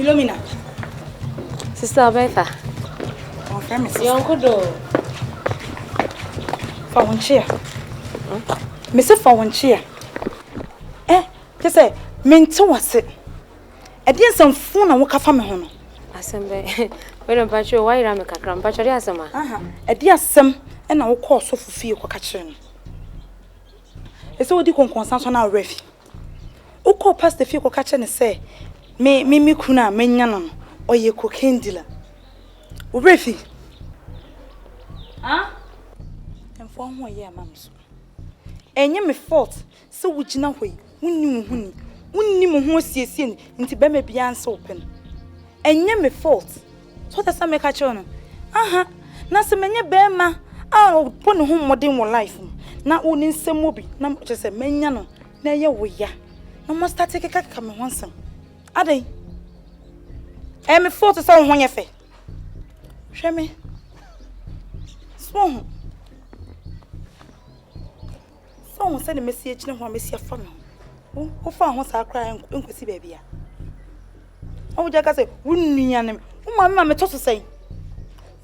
Philomena. Sister Betha. Oh, friend, Yonkodo. For one chair. Mister for one chair. Just say, Minto was it. I did some phone and walk off from me. Asembe. We don't patch you. Why Ramaka Cram? Patch your asama. A dear some, and I will call so for fear for catching. It's all the concourse on our refi. O call past the fear for catching and say, Me kuna menyanon or ye cocaine dealer. Refi. And for 1 year, mams. And ye me fault, so would you know way, wunni who see sin into Beme beyond open. And ye me fault. So that's a make a channel. Nasa menya bema, I'll put home more than one life. Not one in some movie, not just a menyano, na ye we ya. No must start take a cat coming once. Are they? I'm a fault to someone your face. Show me. Swan. Someone send a message no one miss your phone. Who found once I cry and see baby? Oh, Jack, I say, wouldn't you? Oh, my mamma told to say,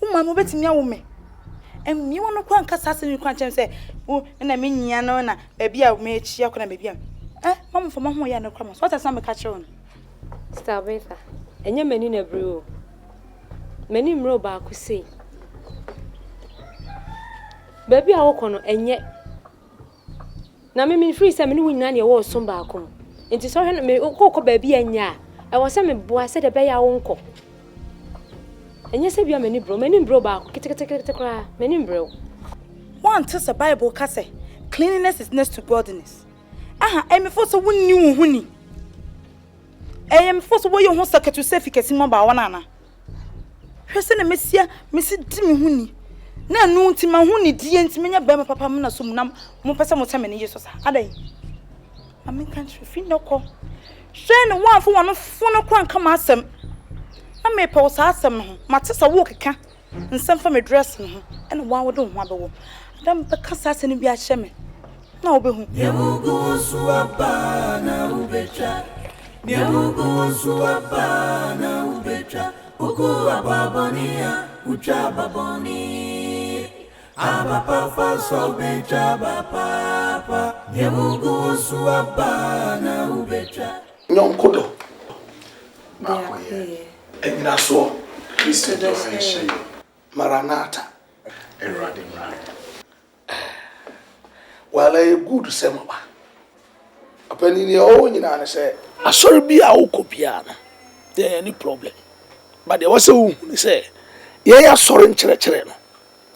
oh, my mother to me, woman. And you want to quite assassin you can't say, oh, and I mean, Yana, baby, I made Chia, baby. Mama for Mamma, Yana Cromos. What has some catch on? Starbather. And your men in a brew. Many roba could say. Baby, I walk on, and yet. Now, me free some new nanny or some back home. It is all me, oh, baby, and ya. I was some boy said a bay our uncle. And yes, I many bro back, cry, many bro. One tells a Bible, Casse. Cleanliness is next to godliness. I'm a force of one new honey. I am forced away your host to say, because in my banana. Person a messia, Missy Timmy Honey. Na no nti ma hu ne die nti menya ba papa me na so munam mo pesa mo tame ne yeso sa adai amen country fi no ko hwe ne wan fo wono fo no kwan kama asem na me pe wo sa asem ho mate sa wo keka nsem fa me dress no ene wan wo do ho abewo adam be kasa asem bi a hye me na wo be hu Nyamugo suapa na ubetra Nyamugo suapa na ubetra Uku ababonia ucha baboni Abapa so betra bapa Nyamugo suapa na ubetra Nyonkodo Makoye Enyinaso Kristo do henshe Maranatha Erade mra. Wala e good semba Apani ni o nyina ne se asori bia wo kopia na there any problem but there was a say ye asori nkyerɛkyerɛ no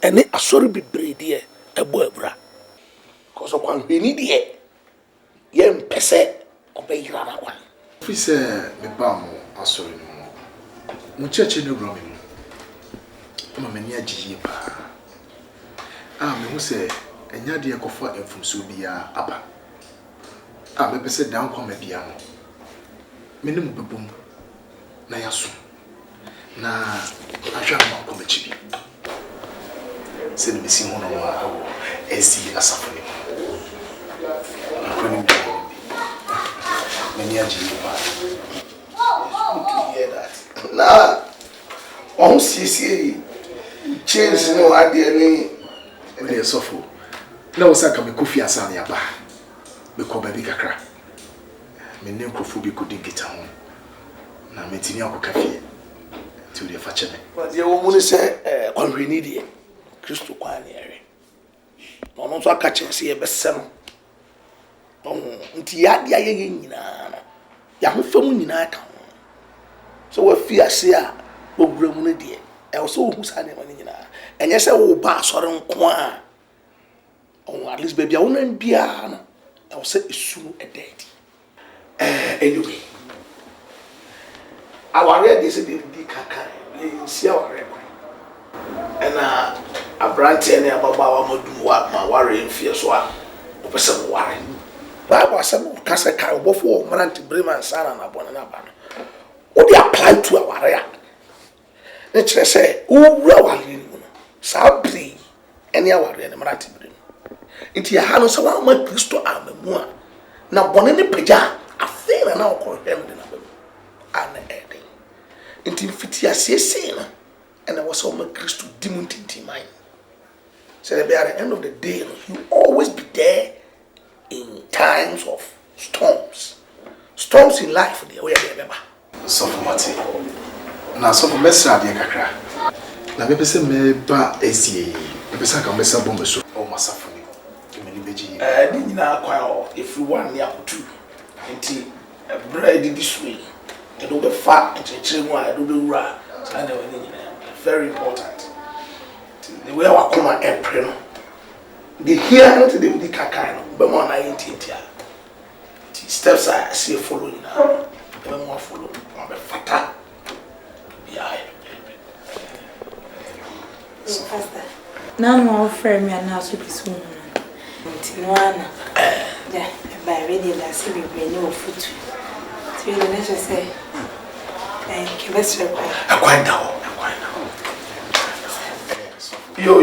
ene asori bibre de ebo abura cause of kwanhwini de ye mpese obeyira na kwan Fi se me ba mo asori no. Mo cheche no gro me mo. Ma mani agiyi pa. Me hu se enya de ekofa emfumso bia aba. Me pese dan kwa ma bia no. Me ne mo bebom na yaso. Na ahwa ma kwa machi bi. Se ne mesi ho no ma esi asafo ne. Akoni bi. Many are you to hear that. Na on see change no ade ani and they suffer. Na wo saka me kofi asan ya ba. Me ko ba bi kakra. Me ne nkrofo bi ko digita ho. Na me tini akoka fie. Ti o fa cheme. but ye wo mu ni se kwanhwini de Kristo kwan ne ere. No no so aka chense ye bese no. Nti ya dia ye nyina no. Ya ho fam nyina ka ho. So wa fi ase a ogura mu ne de. E wo so hu sa ne ma nyina. Enye se wo ba asore nko a. At least baby, I won't be a. I will say it's soon a dead. Anyway, our red is a bit kaka. You see our red. And a brand ten about our modu what my worry in fear so I person worry. But I was some cassa car before man to bring my son and a bonnet. What they apply to our area? Let's say, oh, really, Sabri, any hour in the Marati. Inti ya hano sawa ma Kristo amemu a na bone ne pagya afeera na okọ hem de na bemu ana ede inti fiti asese na ena wo sawa ma Kristo dimuntinti man so at the end of the day you always be there in times of storms in life there where they beba So for mate. Na so for mesra de kakra. Na me pese me ba esie. Me pese ka me sa bombe so o masafo. Nina kwa if you want near to nti bread this way it will be fat and I do the ra very important the way I come and April the here not the big kaka but more na intia steps I see following now the more follow on the fata yeah so pastor now no friend me now so this one Tinuana. Yeah, by ready last week we know food. So you know just say give us a quite now. Yo.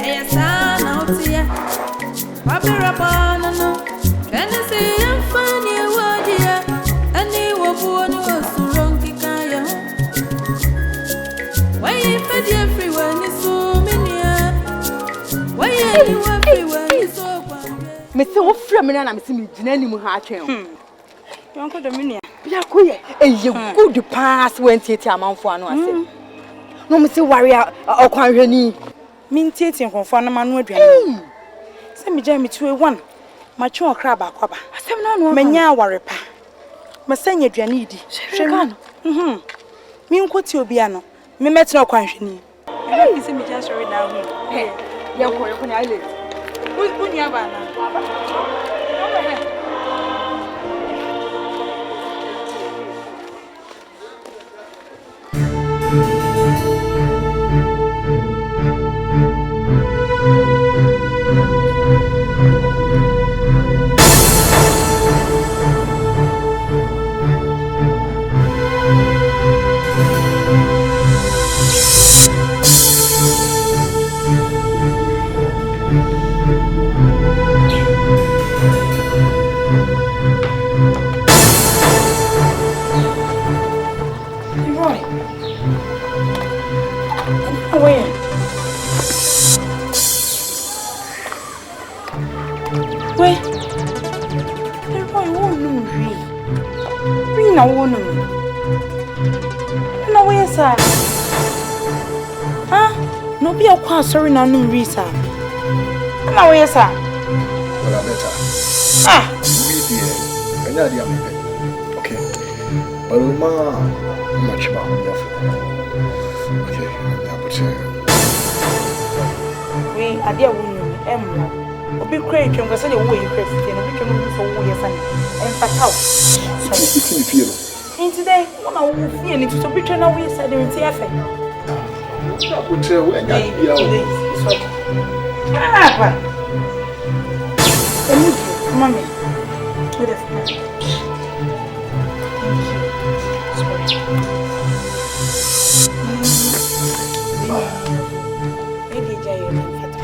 Yes, Parapana, and I say I'm funny, what dear, and they were born was to wrong Kikaya. Why if I dear free when it's so many? Why are you everywhere? It's so Mr. Wolfram and I'm seeing Jenny Muhachen. Uncle Dominia. Yakuye, you good pass when tea amount for no. No, Mr. Warrior or Quanny. Mean tea and confirm man would be. Send me Jamie to a one. My chum crab aquaba. Menya worry pa. Masanya Janidi. Shagan. Me uncle Tiobiano. Me met no quanny. You see me just right now. Hey, young boy, when I live. Who's Bunyabana? Sorry, no reason. No, yes, sir. Well, better. Okay. But much about okay. We are dear woman, Emma. A big crate, and was any way you press it, and we can move for years and fatal. And today, one of you feel it to be turned away, said in TFA. Mommy, with us. Maybe Jay will have to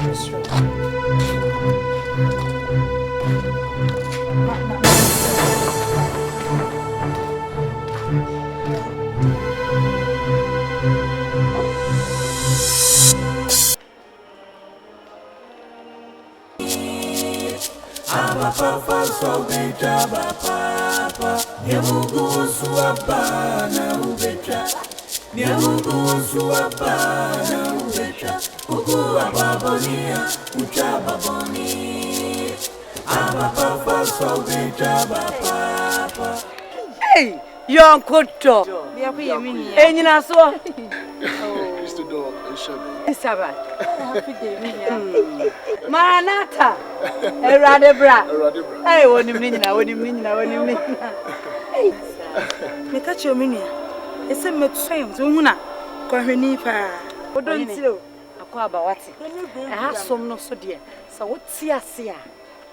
Papa so betra papa Nyamugu suapana ubetra Nyamugu suapana ubetra Ugu ababonia uchababoni Papa so betra papa Hey, YONKODO. Hey, you know so. Mr. Dog, Sabbath. Happy day, Maranatha. Hey, Radebra. Hey, what do you mean? What do you mean? What do you mean? Hey, me catch your minia. It's a metro. Zumuna. Kohenipa. What don't you? Aquaba what? I have some no so dear. So what's here?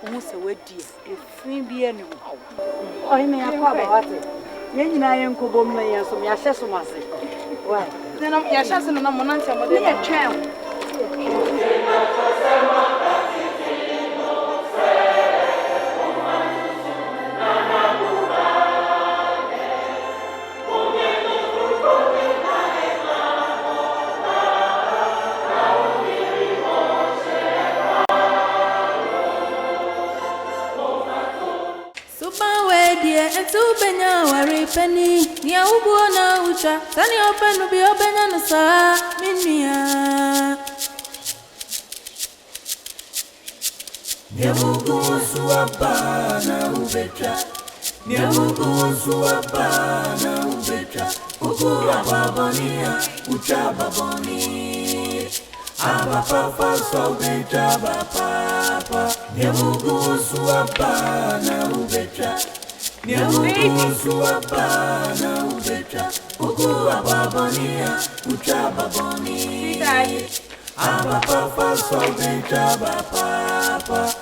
Almost a word dear. If we be any. Oh, I may have what? Yen I am Cobomley, so my assessor must say. Why? Then I'm your chance and I'm on answer. But they are child. And to Benya, worry penny, near Ubona, Ucha, Sunny open to be open and sa, Minia. Nyamugu suapana ubetra Nyamugu suapana ubetra Ugu ababonia uchababoni Papa so betra papa Nyamugu suapana ubetra Nyamugu suapana ubetra Ugu ababonia uchababoni Papa so betra papa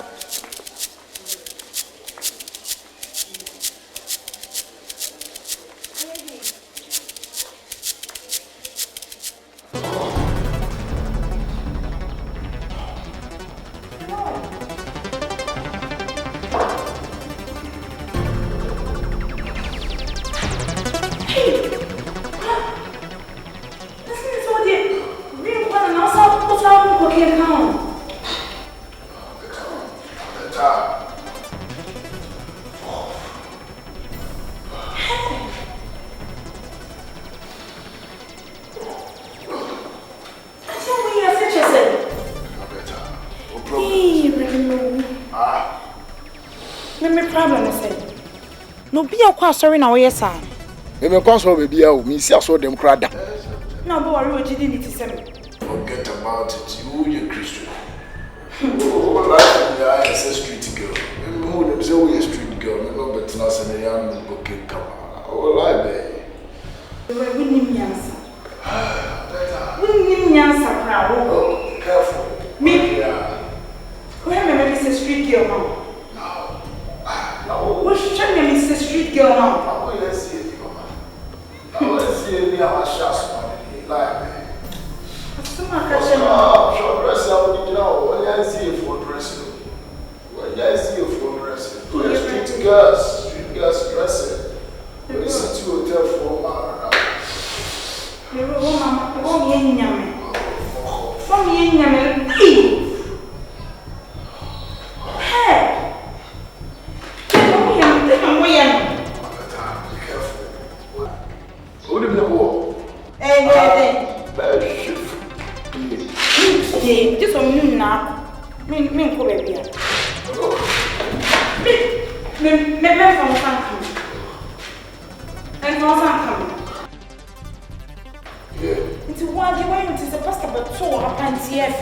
No be a kwa sorry na we yes ah. Me kwaso baby a me si aso dem kra da. No be worry o jidi ni ti se me. Forget about it. You Christian. Oh, life in the eye is a street girl. Who them say we a street girl? Me no better not say me am okay come. Oh, life there. We need me answer. We need me answer pra. Oh, careful. Me. Yeah. Where me be say street girl now? No. What should me say street girl now? I will see it, mama. I will see it. Me am a shas man. Life. Short dress out the now. When I see you for dressing. When I see you for dressing. To street girls dressing. We sit to hotel for man. Oh mama, oh me nyame. Oh me nyame. Hey. Oh me Be careful. Who do you know? Hey. Yeah, just on you now. Me go baby. Me from Sanka. And from Sanka. yeah. It's one you want to say pastor but so happen TF.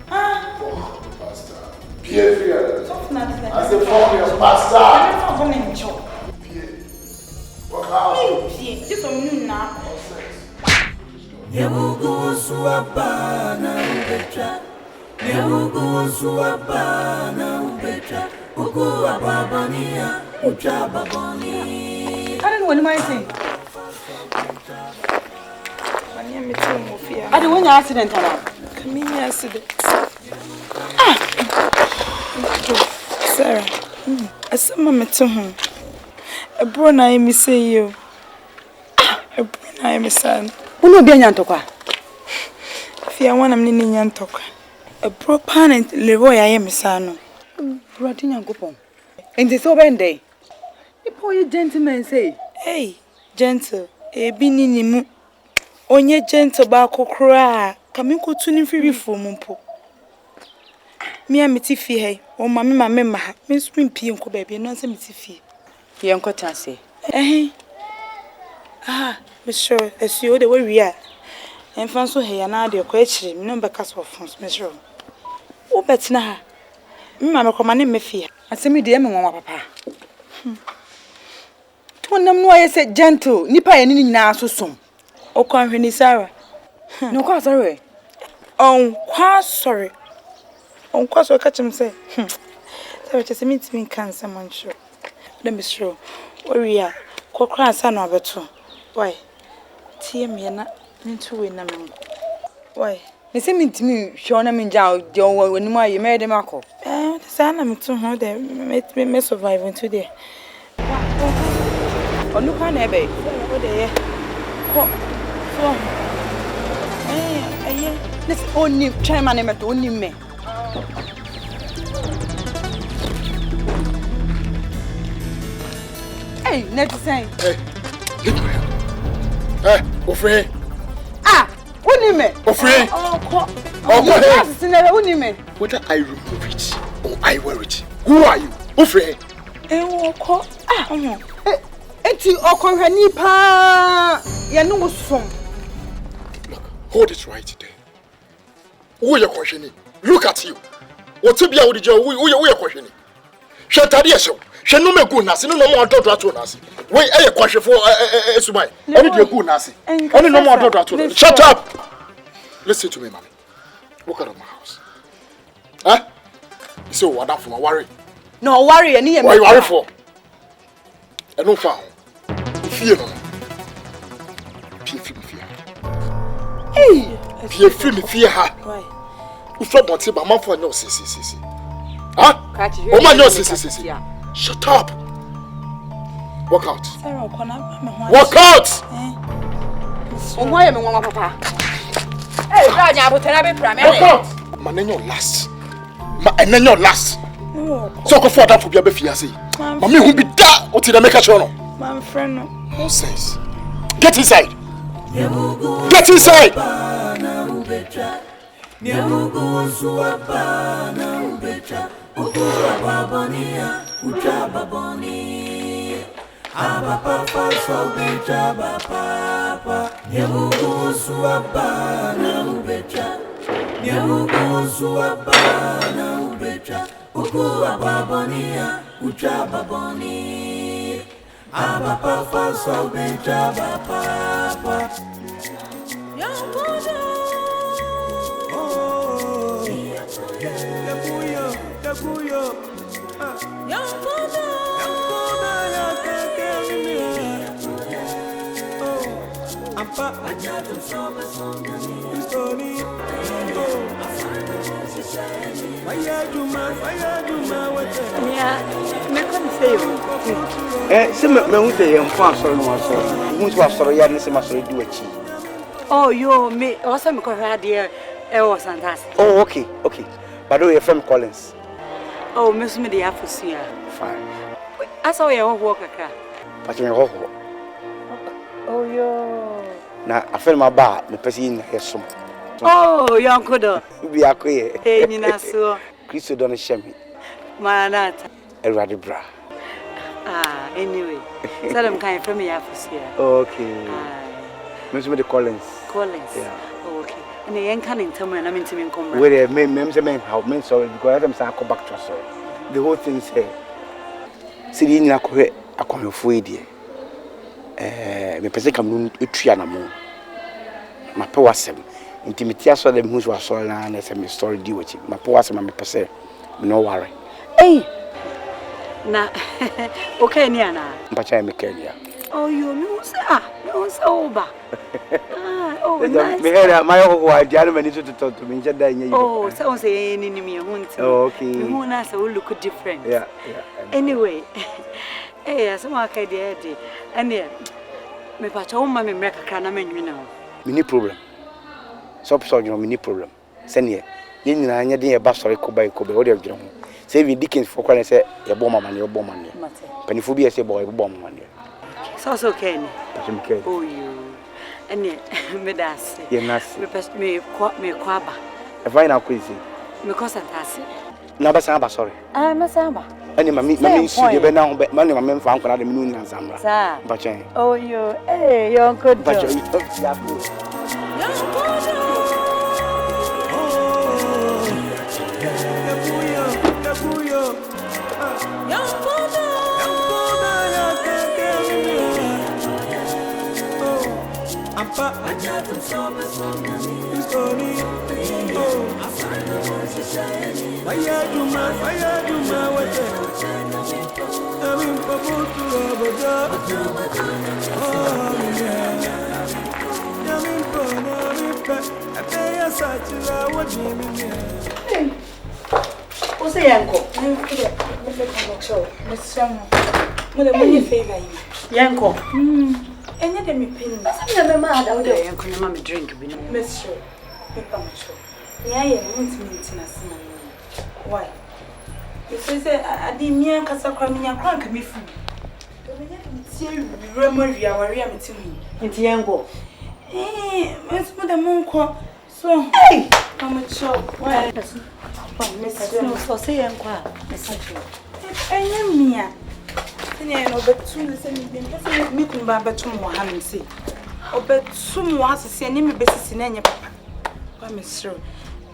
Ah, Oh, pastor. Pierre. something like that. As the phone is pastor. I'm from in church. Pierre. What out? Me, just on you now. Nyamugo suapa na ubetra. Nyamugo suapa na ubetra. Ugo ababonia, ucha baboni. I don't know what am I saying. I don't want your accident around. Come in accident. Sarah, I said mama to him. A bro na me say you. A bro na me son. Uno be nyantokwa. Fi an wana mni nyantokwa. A bro parent levo ya ye me son. Bro ti nyankopon. Enti so bende. Ipo ye gentleman say. Hey, gentle. E bi ni ni mu. Onye gentle ba kokora. Kami ko tuni fi fo mumpo. Me a meti fi he. O mama ma. Me swim pie nko baby no se meti fi. Ye nkota se. Me sure esuo de we a. Enfan so he ya na de ko akire me no be cast of phones me sure. Wo betina ha. Me ma me koma ne me fi. Asemi de me nwa papa. To nam no aye say gentle. Nipa ye ni nyina asosom. O kwa hwini Sarah. No kwa sorry. On kwa sorry. On kwa so catch him say. Sarah just meet me can someone sure. Let me sure. We are. Ko kra sa no abeto. Why? Tie me na ntu we na me. Why? Me say me ntimi hwe na me nja de wonimu aye me de makọ. Sa na me to ho de me survive into there. Onu kwa na ebe. Wo de ye. Ko. So. Let's only try man me to only me. Hey, net say. Hey. Hey, ofre. Ah, only me. Ofre. Oh, yes, never only me. Whether I remove it or I wear it. Who are you? Ofre. Ko. Eti okonhani pa. Ya no wo som. Look, hold it right there. Who you questioning? Look at you. What to be out the who you questioning? Shatadi so. She no me go nasi no more to to nasi. Wait, I question for Sumai. Only the go nasi. Only no more to. Shut up. Listen to me, mommy. Walk out of my house. Huh? So what that for my worry? No worry any Why you worry for? I no found. Fear no. Fear. Hey, fear her. Why? You from what my mom for no see. Huh? Oh my no see. Shut up. Walk out. Sarah, Walk out. Oh why am I papa? Hey, Raja abotena be primary. Walk out. My name your last. My name your last. So go for that for be fiancé. Mommy who be da o ti da make sure no. My friend no. Nonsense. Get inside. Get inside. Nyamugo suapa na ubetra. Ugo baboni ya ucha baboni. Abapa so betra bapa. Nyamu suapa na ubetra. Nyamu suapa na ubetra. Uku ababonia utra baboni. Abapa so betra bapa. Yonkodo. Oh. Yakuyo. Yonkodo. Ampa ajatu sobe Story Fire duma wete Yeah, me come say se me hunte ye mfa so no so hunte wa so ya ne se ma so di wachi oh yo me also me ko hwa de e was fantastic. Oh okay but do your friend Collins Oh me so me de afosia fine asa we ho kakra but me ho oh yo na afel ma ba me pesi na yesom oh yonkodo bi akoye eh nyina so Kristo don shemi manata erade bra anyway salam kan from me afosia okay me so me de Collins yeah oh, okay and yen kan intama na mentimi nkomra where me say me how me sorry because I'm say go back to sorry the whole thing say sidi nyina ko akonfo edie me pese kam no etua na mo ma pe wasem intimity aso dem hu so aso na say me story di wachi ma pe wasem me pese me no worry na okay ni ana mpacha me kenya oh you me say oba oh nice me here my ho adi ana mani to me njeda nya yi oh say on say ni me hunti okay me hu na say look different yeah anyway asema ka de ene me pa cha umma me mreka kana menwina ho mini problem so you mini problem sene ye nyina anya de ye ba sori ko ba o de adwira ho say we Dickens for kwale say ye bo mama ne panifo bi say bo ye bo mama ne so okay ni okay oh you ene me das ye nasi me kwa ba e fine na crazy me ko santase na ba san ba sorry me san ba ani mami su de be na ho be mami mama mfa ankora de minu nyanza mra sa ba chen oh you yonkodo ba chen Ampa ajatu sobe Story Fire duma wete Amin pabutu roboda Oh yeah Yamin pona ripe Ateya sachila wajimi Hey Ose yanko Mele konocho Meshamu Mele mwenye favor yi yanko Enye de mi peni Sabi na mema ada ode yanko na mama drink bi no Mesho Pepa macho Nyaye munti na sima ni why you say adi mia kasa kwa minya kwa nka mefu Domenya de tie remori awari ametimi nti yanko mesmo de monko so hey amacho why no so say yanko enye mia Tine no betu le se mi bin pese mi kun ba betu mo ha mi se obetu mo asese ni mi besisi na enye papa kwa mesro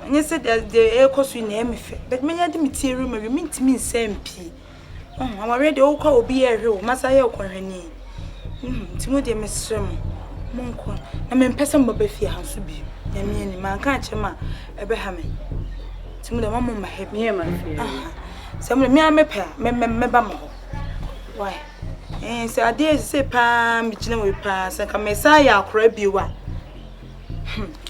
Nye se de ekosu na emefe but menya de mitieri ma mi ntimi nsampi am already o kwa obi ehwe o masa ye okonhwani ntimo de mesrem monko na me mpese mbaba fie ha so bi ya mi ani man ka chema ebe ha me ntimo de mama ma he me ma fie se mo me amepa me ba mo why se ade se pa mi gina we pa se ka me sa ya akora biwa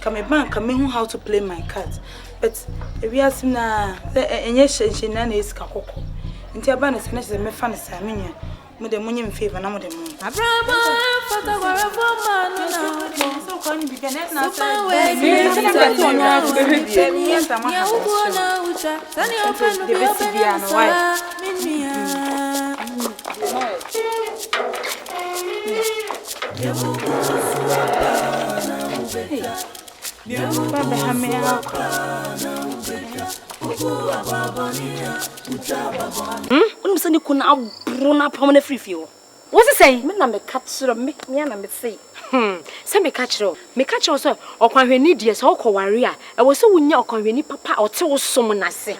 Come bank, come who how to play my cards. But if we ask na enye shenshi na na esika kokko. Nti aba na se na se me fa na sa menya. Mo de monye me favor na mo de mo. Abrama photograph for man na. So ko ni bi na na So we ni ya ugo na ucha. Tani open no be open ya. Minia. Ya ugo suapa. Baba hamea. Unimsani kuna abro na pamane free fio. What's it say? Me na me catch me na me say. Say me catch so okwanhweni die so okoware a e wo se wunya okwanhweni papa ote wo som na se.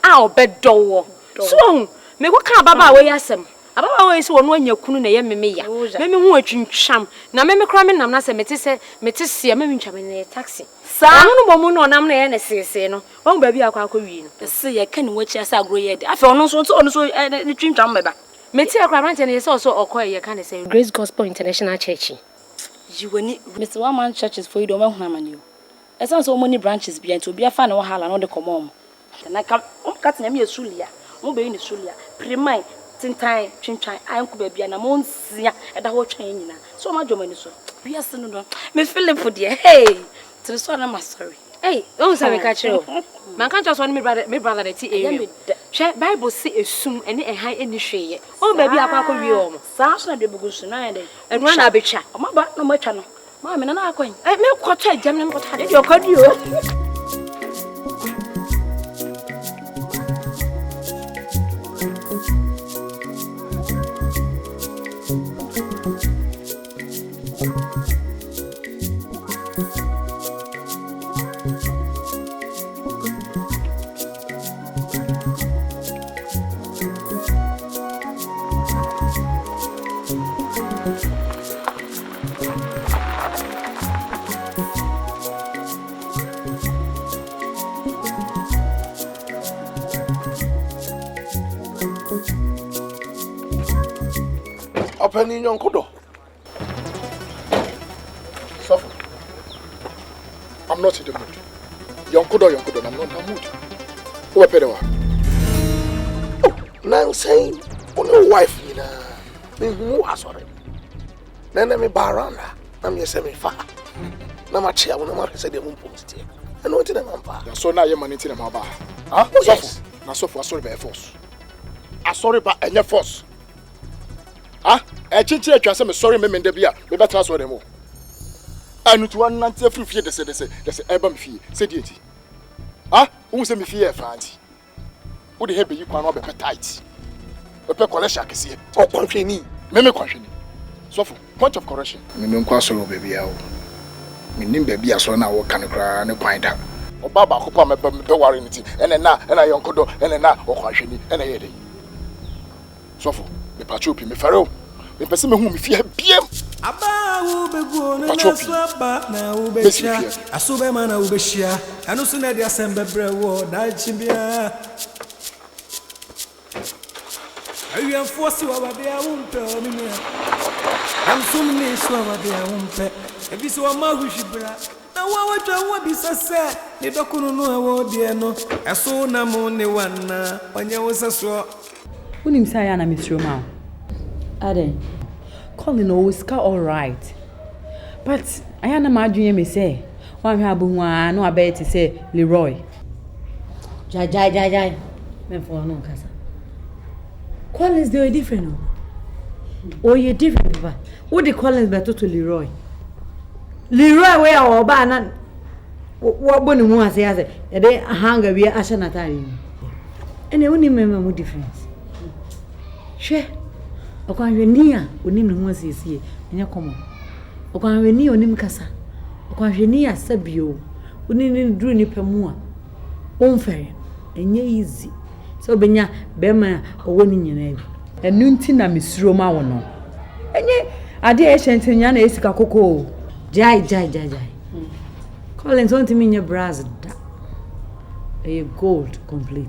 A obedo. So me go ka baba we yasem. Ababa we se wono anya kunu na ye meme ya. Me hu atwintwam. Na me kra me nam na se mete se me ntwam na taxi. Sa no bomu no nam na ye na sese no. Won ba bi akwa wi no. Se ye ka ni wachi asa agro ye de. Afi ono so ni twintwam meba. Meti akra branch na ye so okoye ka na say Grace Gospel International Church. You wani Mr. One Man churches for you don't want money. As so many branches behind to be a fan of hala no de common. And I come cut me a sulia. Mo be in the sulia. Pre-mine, tintai, chinchin, I am baby and a monsia at the whole chain. So much of money so. We are still no. Me Philip for dear. Hey, to the son of my story. Hey, don't say me catch you. Man can't just want me brother the tea. Share Bible say assume any a high any share. Oh baby akwa wi Sash na de bugusu na ende. And run a becha. O ma ba no macha no. Ma me na akwan. Eh me kwata jam na me kwata de okodi o. Opening YONKODO. Suffer. I'm not in the mood. YONKODO, I'm not in the mood. Who are Pedro? Oh, now saying, only wife, you know, me who has already. Then I me baranda, I'm your semi far. No matter how much I say, they won't post it. I know it's in a man. So now you're managing a maba. Ah, yes. Now, so for sorry by force. I sorry by any force. Ah, I change it. I'm sorry, me mendebia. Me better transfer them all. I know to one nanti free fee. They say ebam fee. Say dieti. Ah, who say me fee France? Who the hell be you can not be tight? We pay collection kesi. Oh, confini. Me confini. So for point of correction. Me no kwasoro baby ya. Me nim baby ya so na wo kan kra ne kwan da. Obaba ko pa me be worry niti. Ene na YONKODO, ene na o kwahwini, ene ye dey. So for me patropi me faro. Me pese me hu me fie biem. Aba wo begu na swaba na wo behia. Asobe ma na wo behia. Anu so na dia sembebre wo da chibia. Ayi enforce wa ba dia wumpe o mi me. Am sum ni so wa dia wumpe. Ebi so ma hwihibra. Na wa watwa wo bi sese. Ni dokunu no e wo die no. Eso na mo ne wana. Onye wo seso. Unim say na Mr. Mao. Aden. Colin always got all right. But I am not me say. One have no about to say Leroy. Jai. Me for no kasa. Colin's they different. Oh, you different, papa. What the Collins better to Leroy? Leroy where our ban. What bonny one say? They hang away Ashanatari. And they only remember more difference. She. Okwanhweni a onim ne ho asiesie enya komo okwanhweni onim kasa okwanhweni a sabio oni ne duru ni pemu a onfere enya easy so obenya be ma owo ni nyina bi enu nti na mesuro ma wo no enye ade e hyentenya na esika kokoo jai Collins want me nya bras da a gold complete.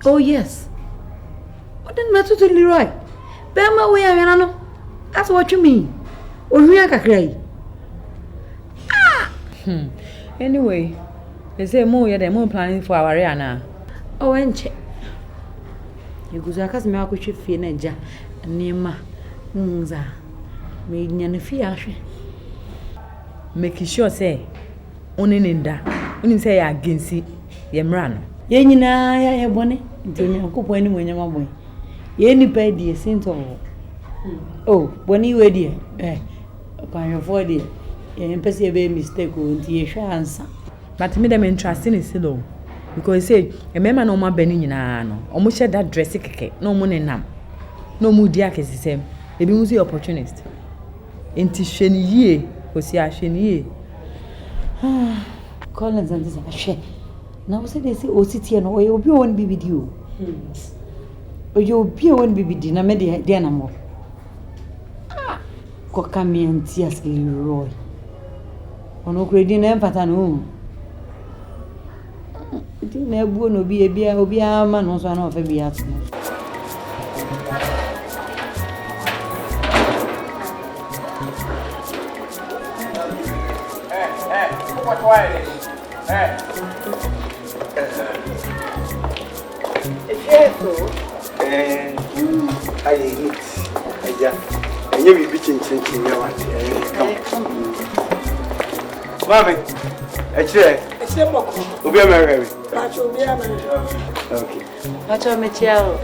Oh yes. What didn't matter to Leroy? Bema we are no. That's what you mean. Onhia kakrai. Ah. Anyway, they say more ya them planning for our area. Oh enche. You go zakas me akotwe fie na ja. Nema. Nza. Me nya ne fie ahwe. Make sure say oninda. Onin say ya agency ye mra no. Ye nyina ya bone. Nti Onyankopon ani mo nyama boy. Ye ni pa die sinto. Oh, boni we die. Kwanhwefo die. Ye mpese be mistake o nti ye hwa ansa. But me dem interest in silo because say e mema na o ma bani nyina no. O mo she that dress keke na o mo ne nam. no mu dia kesisem ebi mu si opportunist enti hweniye osi ahweniye Collins and this ahwe na wo se dey say ositi no oye obi won bibidi o oye obi won bibidi na me dey na mo ko kamianti as Leroy ono kredi na empata no di na ebu no bi ebia obi ama no so na ofa bi ato What way? I eat. And you be bitching your come. Mammy, a chair. It's a book. We'll be married. Okay. What's your material?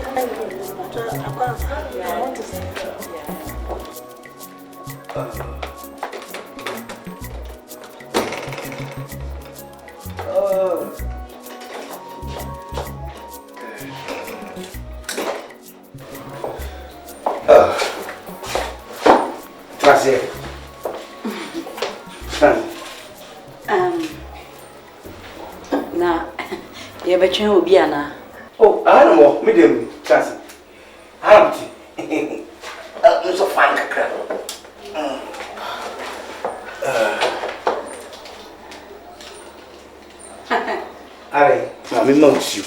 Between Obiana. Oh, I don't know, medium class. I'm so fine. I remote you.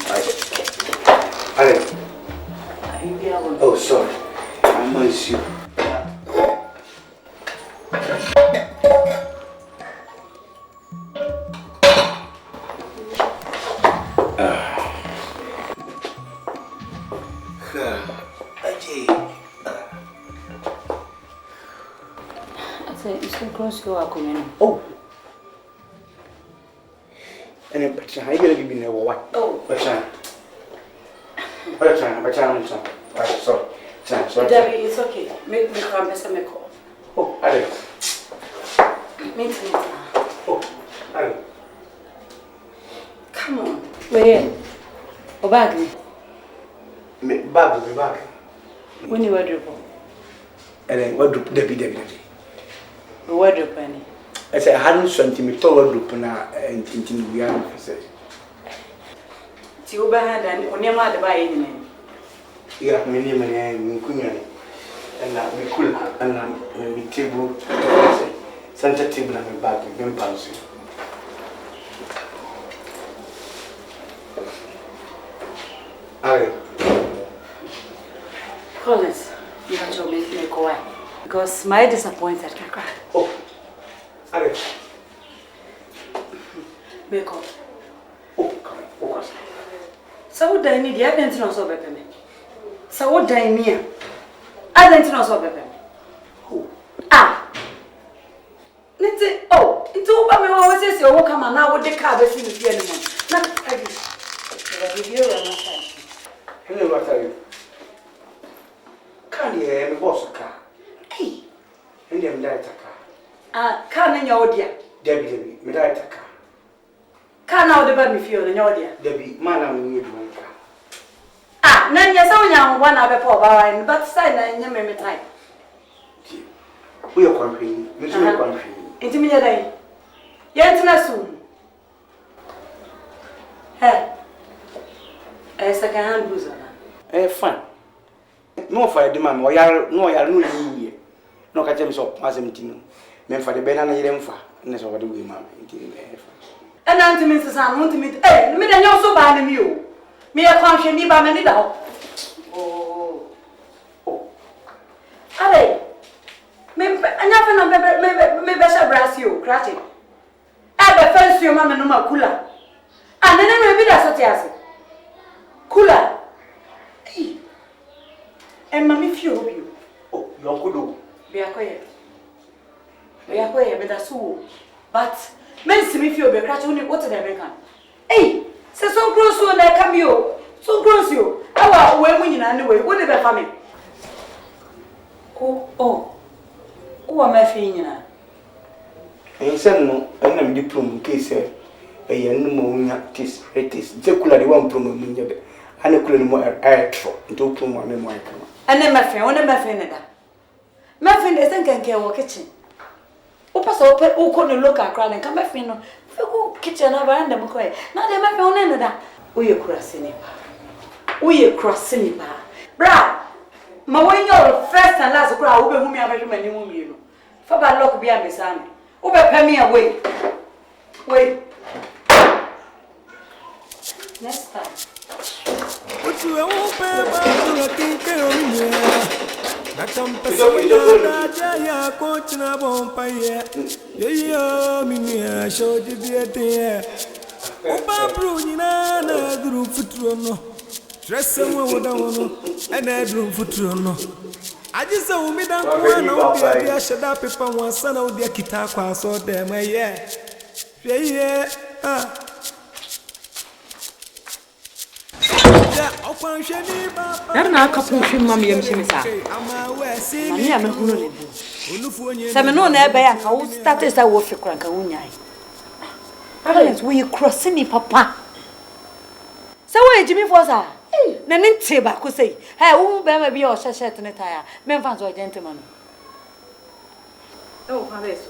Oh, sorry. I miss you. Oh. And then, but I gotta be near what? Oh, but sorry. Debbie, it's okay. Make me come best make call. Oh, I Meet me. Oh, I come on. Where? Oh, bag me. Bag. When you were drop. And then what drop Debbie. What drop any? I said, I hadn't sent me toward Lupana and tinting the young said. Tiuba had an onema the by any man. Yeah, many and we cool and we table, center table and back and bouncy. Collins, you have to make me go away. Because my disappointed can cry. Oh, Are make up. Oh, come on, focus. So what do I need? I didn't know so bad. So what do I need? I didn't know so bad. Who? Ah. Oh, it's over me. What was it? Oh, come on now. What the car? Let's see the animal. Not I give you a message. Hello, what are you? Can you hear me? What's a car? Hey. And then die a car. Ah, can you dear? Debbie, me die a car. Can now the baby feel in your dear? Debbie, man, I'm need one car. Ah, then you're so young, one other poor boy, but sign and you may type. We are complaining. We are complaining. Intimidate. Yet, not soon. Hey, a second hand boozer. Eh, fine. No for the man, no, you no catch him so, as him to men for the banana, you for, and that's what we mamma. And Auntie Mrs. I want to meet, eh, me and you so bad you. Me a conscience, me by many down. Oh, Allez, me, me better brass you, cratching. I have a first your mamma no more cooler. And then maybe that's what you cooler. And mammy few of you. Oh, YONKODO. We are quiet, but that's so. But men see me feel be crash only what they make. Hey, say so gross when I come you. So gross you. How we winning anyway. What the family? Oh, am I feeling now? And said no, and I'm diploma case. A young woman, tis, it is. They could have one promo, and a cool more air into promo and more. And then my friend, one of my friend. My friend isn't going to get a kitchen. Opa so open, who couldn't look at crowd and come back, you know. Go kitchen, I ran them quiet. Now they might be on another. We are crossing it. We are crossing it. Bra, my when you're first and last crowd, who me have many you. For bad luck be a miss Annie. Who pay me away. Wait. Next time. What you won't pay about the king of me. I come to Jaya, coaching a bonfire. Yeah, me, showed you the idea. Opa Brunina, group for Trono. Dress someone with a one, and I drew for Trono. I just saw me down one of the idea, shut up if I want son of the guitar class or them, yeah. Yeah, That's not a couple of mammy and Shimisa. Mammy, I'm a hulu. Semenon never how started that wolf for Crankaunai. Parents, will you cross me, papa? So, where Jimmy was her? Nanin Tiba could say, hey, who bear be your sachet in a tire, men fans or gentlemen. Oh, how is it?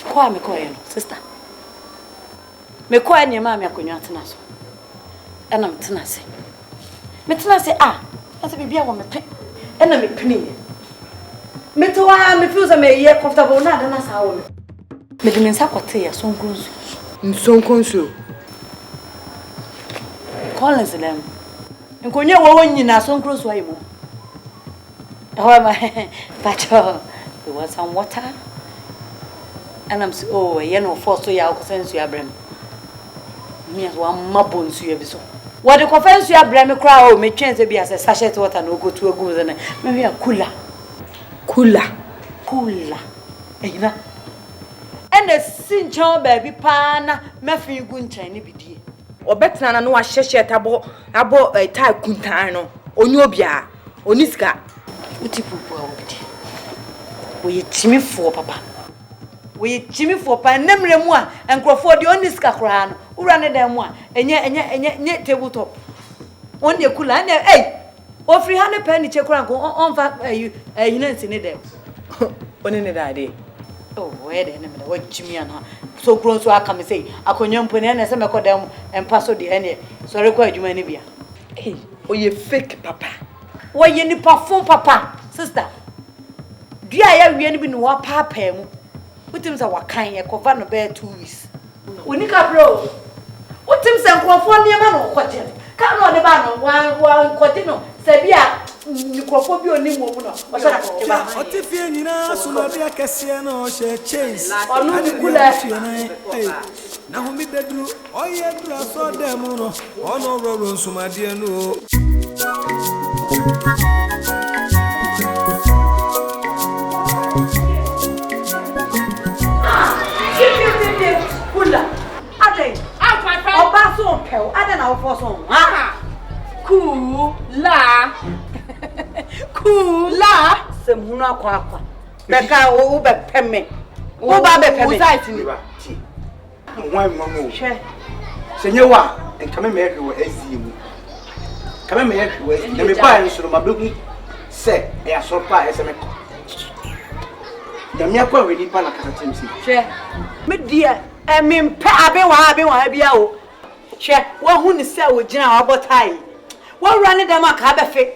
Quite me, coin, sister. Me coin your mammy, I couldn't answer. And I'm tenacity. Metanasi, that's a baby I want me. And I'm a penny. Metoa, me feels I may yet comfortable, not an hour. Medimins Aquatea, so goes. So consul. Collins them. And when you're one in our son close way. However, but there was some water. And I'm so, you know, forced to your sense you are brim. Me as one mabons you have so. What the conference you have blaming crowd may change to be as a sachet water no go to a good and maybe a cooler. And a sincho baby pana, Matthew Guncha and Ibidi. Or better than no sheshet abo a tie kuntano, or Nobia, or Niska. What you put? We Jimmy for papa. We Jimmy for pan, name one, and Crawford the only scacran, who ran it them one, and yet tabletop. On your cooler, eh? Or 300 penny check on you know, in it. One in the idea. Oh, where the enemy, what Jimmy and her so grown so I come and say, I can young put in some of them and pass the end. So require you any beer. Hey, oh, you fake papa. Why you need perform papa, sister? Do you have any been what papa? What things are kind of cover no bear 2 weeks? When you got bro, what things are conforming man or what? Come on the banner, one continue, Sabia. Microphobia ni mo no o sha o ti fi nyina so na bia kese na o she chase onu ni kula na ho mi dedru o ye dru aso dem no ono roro nsumade no kula ade oba so pe ade na wo so Kula semhunu akwa beka wo be peme wo ba be peme site ni One more. Senye wa enka me hwe wo aziemu kama me hwe wo na me ba nso ma behu se e aso pa ese me na me akwa we nipa na kasa temsi hwe me dia e me mpe abe wa bia o hwe wo hu ni se wo gina wa botai wo run dem aka be fe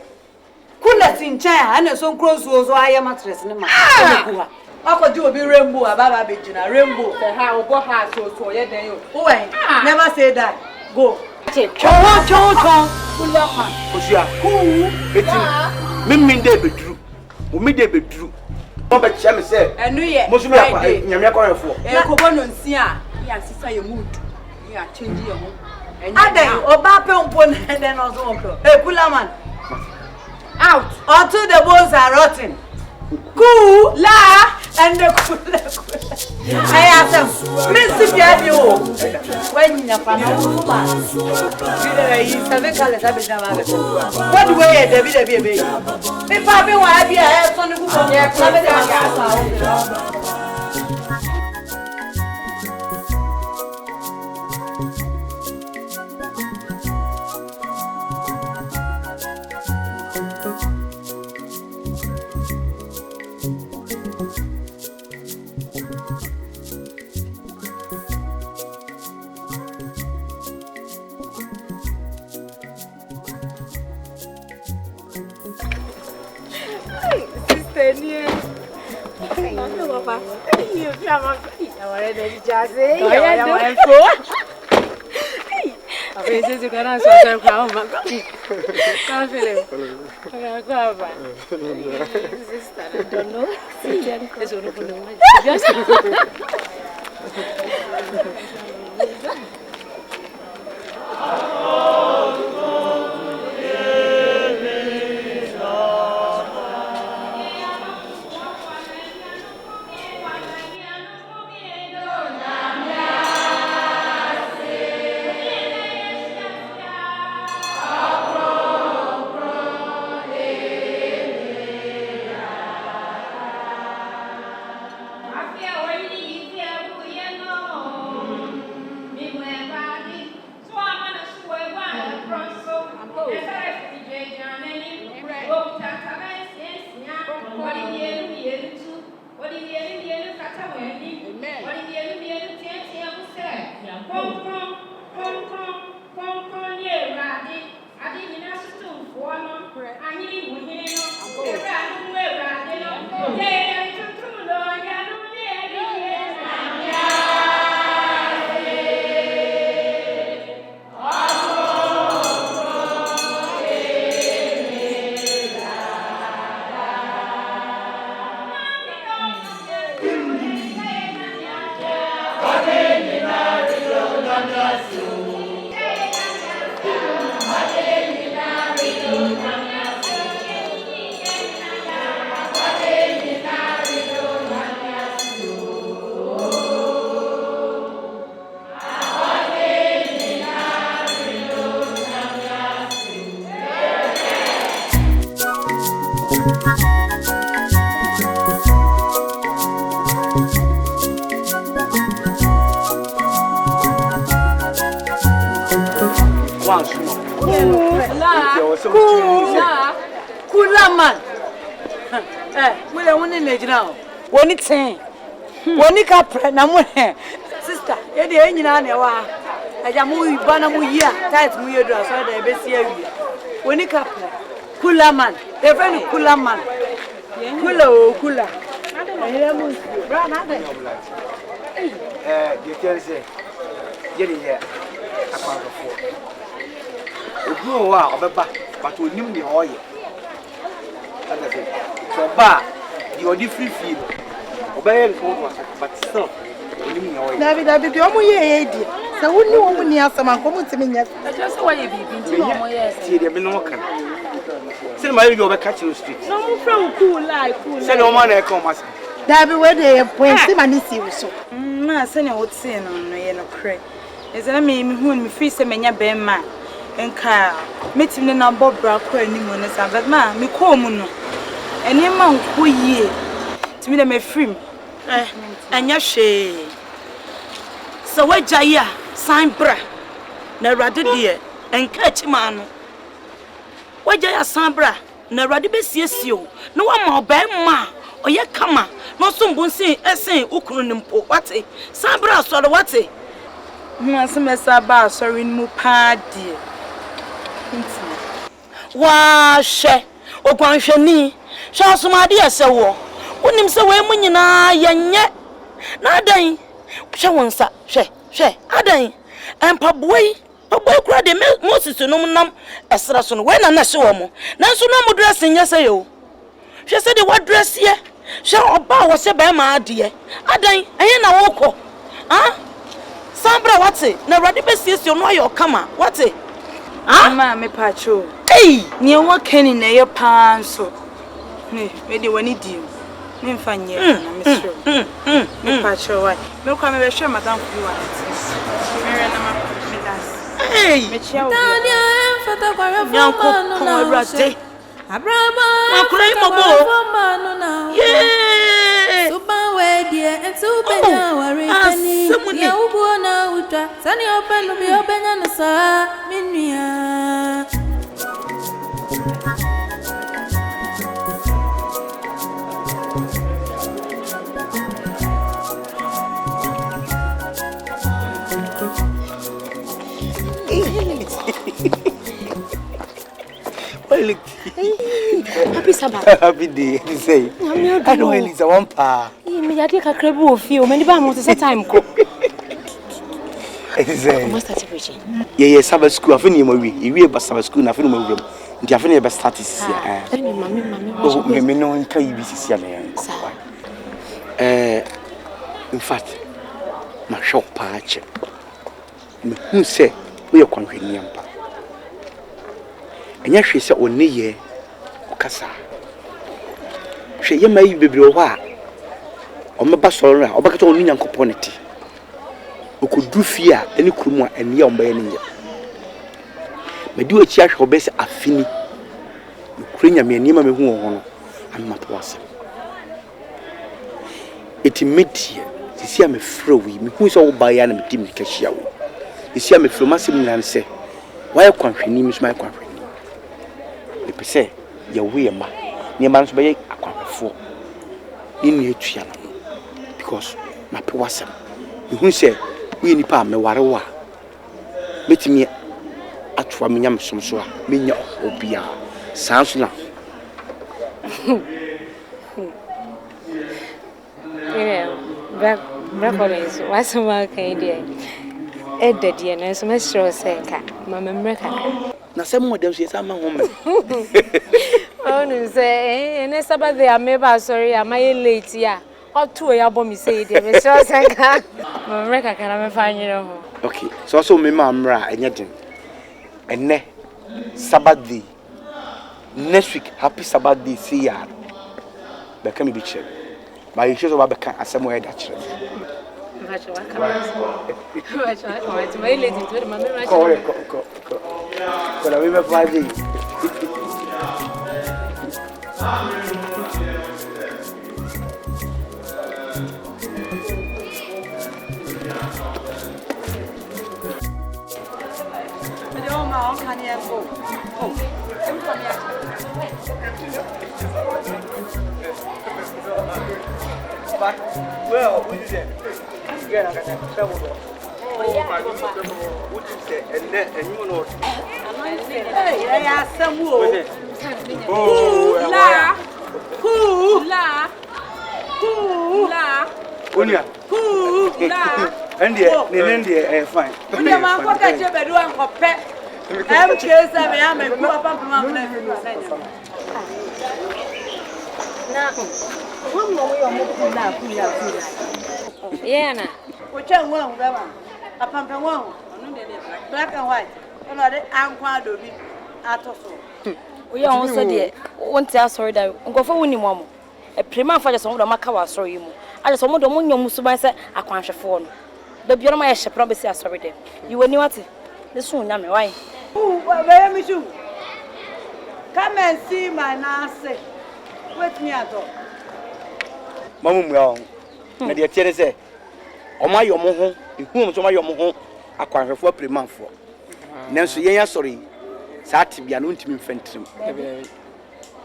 kula sincha ana so cross so aye mattress ne ma kuha akoji obi rainbow ababa be gina rainbow fe ha obo ha so ye den yo o wen never say that go chon kula ha osia eti mimmi de beduru o mi de beduru o ba chia me se enu ye mo so me akwa nyame akwa refo e ko bono nsia ya sisa ye mood ya change ye ho ade oba pe umpo na den no so onko kula man out until the bones are rotten. Cool la and the cool. I asked Miss Piano when you are what do we David baby? If I be why be a head on the book on your Papa. You come on. I already just say. I says you can answer the crown. Can't feel it. I don't know. It's one of them. Woni ten woni ka pre na mo sister ye de nyina na wa aja mu iba na mu yi a tight mu yedu aso da e be si awi woni ka pre kula man e friend kula man kula o kula e mu bra na de you tell say ye de here akwa fo ogu wa obeba but onim ni oye ada say so ba the odi free feel obey the phone but still David you omo ye di say woni wo ni asama ko mutimi nya just why you be binti omo yes see dem no kan say my you be catch you street no mo fra cool say no man e come as David we dey point see mani see so na say na what say no ye no kre is na me hu me free say menya be ma enka metim na bobra ko animu ne sa but ma me ko mu no eni ma nko yie timi na me free anya hwe so wagya sign bra na rade de enka chima no wagya sign bra na rade be siesio na wa ma oba ma oye kama no so mbonsin esen ukunu nimpo wate sign bra so do wate ma se mesa ba sorry mu pa de wa hwe ogwanhwani Shansumadi asewo wonim se we mu nyina yenye na adan hwe wonsa hwe adan empaboi kura de Moses no nam esra so no we na hye wo mo nanso no mo dress nya se yo hwe se de wa dress ye hwe oba wo se ba ma ade adan enye na woko sambra wate na rade besiesie no ayo kama wate ma me pacho ni wo kani na ye panso me de wani di me mfanye na me sure me pacho why me kwa me be sure madam ku wa me na ma me das me chia wo Tanya fata kwa Nyanko kon rade Abrama makura imobo yeah suba we die entu benya wari kani ya ubu na utwa sani openu bi obenya no sa minua Happy Sabbath. Happy day. Say. I know Elisa one pa. Me ya dey kakra bi o fi o me ni ba mo se time ko. Say. Must start preaching. Yeah, Sabbath school. I feel you movie. You be Sabbath school. I feel you movie. Nti I feel you be start this year. Mami. Me no nka you be this year na. In fact, my shop patch. Me hu say we are kwanhwani ampa. Enya hwe say oni ye okasa. Hwe ye mai bebre ho a. O meba soro a obakata oni nyankopon neti. Okodu fie a eni kurumu a eni ya omba ye ne. Medi ochi ahwe obese afini. Kurenya me anima me hu ho no. Amma to ase. Eti metie sisi a me frɛ wi me hu sɛ wo ba ya na me dim ka hia wo sisi a me frɛ masem nyina sɛ why kwanhwani me so my kwanhwani me pese ya wo ye ma ne ma so bɛyɛ akwanhwefo ni etua na because na pe wasem me hu sɛ wo ye nipa a me ware wo a metimi atwa me nyam som so a me nya obia sanso na Collins, what's my kind of Eddie and some extra senka, Mamma Mreca. Now, some more than she's a man woman. Oh, no, say, and it's about the ameba, sorry, I'm late, yeah. Or 2 albums say, dear Mr. Senka. Mamma can find you. Okay, so also me mamra and yet, and ne Sabbath day. Next week, happy Sabbath day, see ya. But can be checked. But you should have a somewhere that But, well, what is it? Yeah, I got trouble. Oh, my God. What is it? And you know, hey, I some wood. Oh, la, who, la, Unia, who, la, and the fine. When your man got your bedroom for pet, I'm curious. I am a papa. Yeah, which one, a pumpkin one, black and white, and I unquad be out of We are also dear. One tell sorry that go for winning one. A prima for just on the Macawa sorry. I just want the moon your musuba said a quanch of phone. The Bioma shall probably say sorry there. You were new at it. The soon, yammy, why? Oh, where me too. Come and see my nurse. Wait me at all. Mamma, my dear Terry say, O my your moho, whom to my your moho, a quantum for prima for. Nancy, yeah, sorry. Sat be an intimate friend.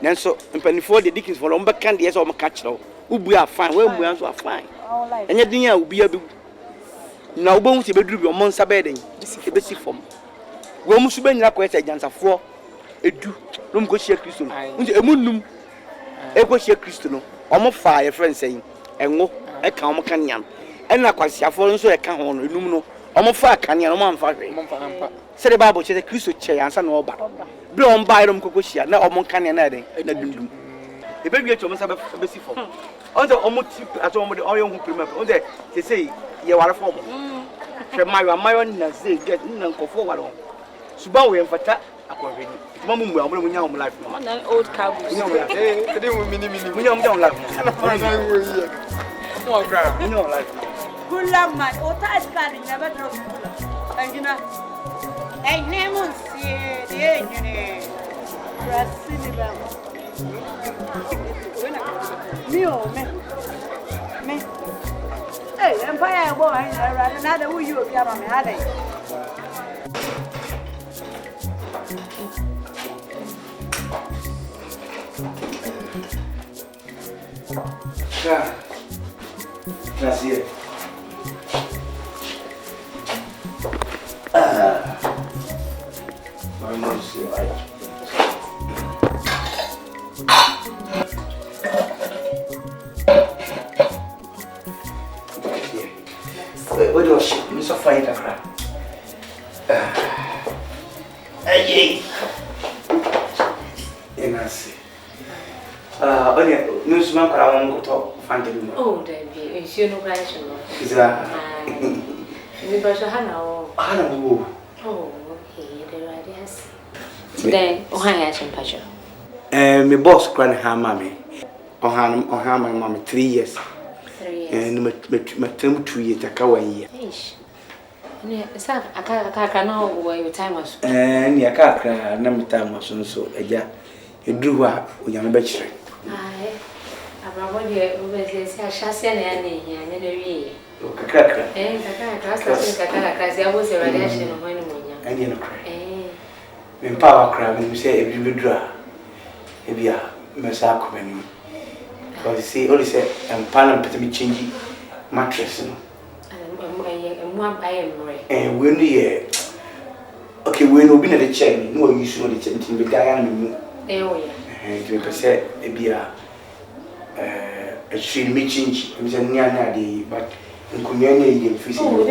Nanso, and penny for the Dickens for Lumber Candy as on catch now. We are fine, well, we are fine. And yet, dinner will be a bit. Now, bones to be drew your monster bedding. This is a basic form. We must be in a question against a 4. A do, don't go share Christian. A moon, a go share Christian. Almost fire, friend saying, and go a calm canyon. And I quite see a foreign so I can't on Lumino. Almost fire canyon, man, fire. Said the Bible, says a Christian chair and son over. Blow on by them, Cocosia, now among canyon, and a doom. The baby at your must have a basic form. Other almost at all the oil who remember, they say, you are a form. My own say, get in and go forward. Subawi and Fata, Mamma, we know life. An old cowboy. We know life. We know life. Good love, my old tight scanning never drove. And you know, I never see the engineer. Me, hey, Empire boy, another who you be on me. Gracias. Vamos a ver. fire kakra. Hey. Enasi. Onya, nusu man kwara won goto fante bi. Oh, Debbie, ensure no crash no. Iza. Ni ba sha hana o. Hana wo. Oh, okay, the right yes. Today, o han ya chimpacho. Me boss kran ha mama. O han mama 3 years. 3 years. And me 2 years aka 1 year. Ish. Ni sa aka na wo your time was. Ni aka na me time was so eja. Eduru ha onyame be kire. Ai. Abrabo de o be se ahase na ya na ehia na na wie. O kakra. Kakra sa kakra se abo se radiation no ho ni munya. Ani no kra. Me pa wa kra me se ebi bedura. Ebia me sa akomani. Because see only say empower put me change mattress no. We no ye. Okay, we no be na the chair no use no the chair tin be guy na mu. Oh yeah. You be say ebia a should me change. Me say nya na dey but nkunya na ye fi say. Oh, we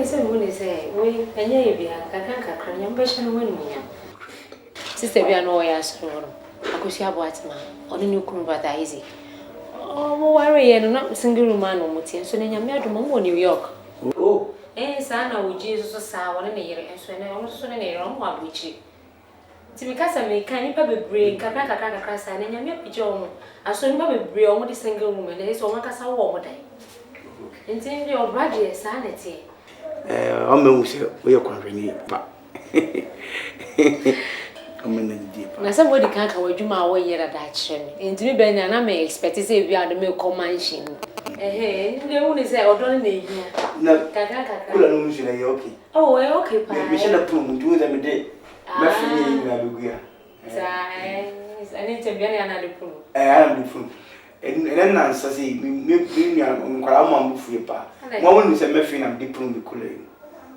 say we say we anya ebia kakra nya be hye no wani munya. Sister bia no ya so no. Akosi abo atma. Oni ni kunu brother easy. Oh, worry ye no na single room no mutie so na nya me adoma mo New York. Oh. Sana wo Jesus so sa wona ne yere enso na ono so ne yere mo abuchi. Ti mi kasa me kan nipa bebre kakra sa na nya me apije omo. Aso nipa bebre omo de single room na so omo kasa wo omo dai. Enti ndi obrade sa na tie. O me wu se wo ye kwanhwani pa. Na somebody can ka wadwuma a wo yere da kire me. Enti me benya na me expect say bi ado me command. Ndi wu ni say odo na ehia. Na kula no mushi na ye okay. Oh, we okay pa. Me she na pum do them dey. Me fini na luguya. I need to be na de pum. I am the pum. En na nsa say me nkwara mo ambu fie pa. Mo wonu say me fini na de pum be kula.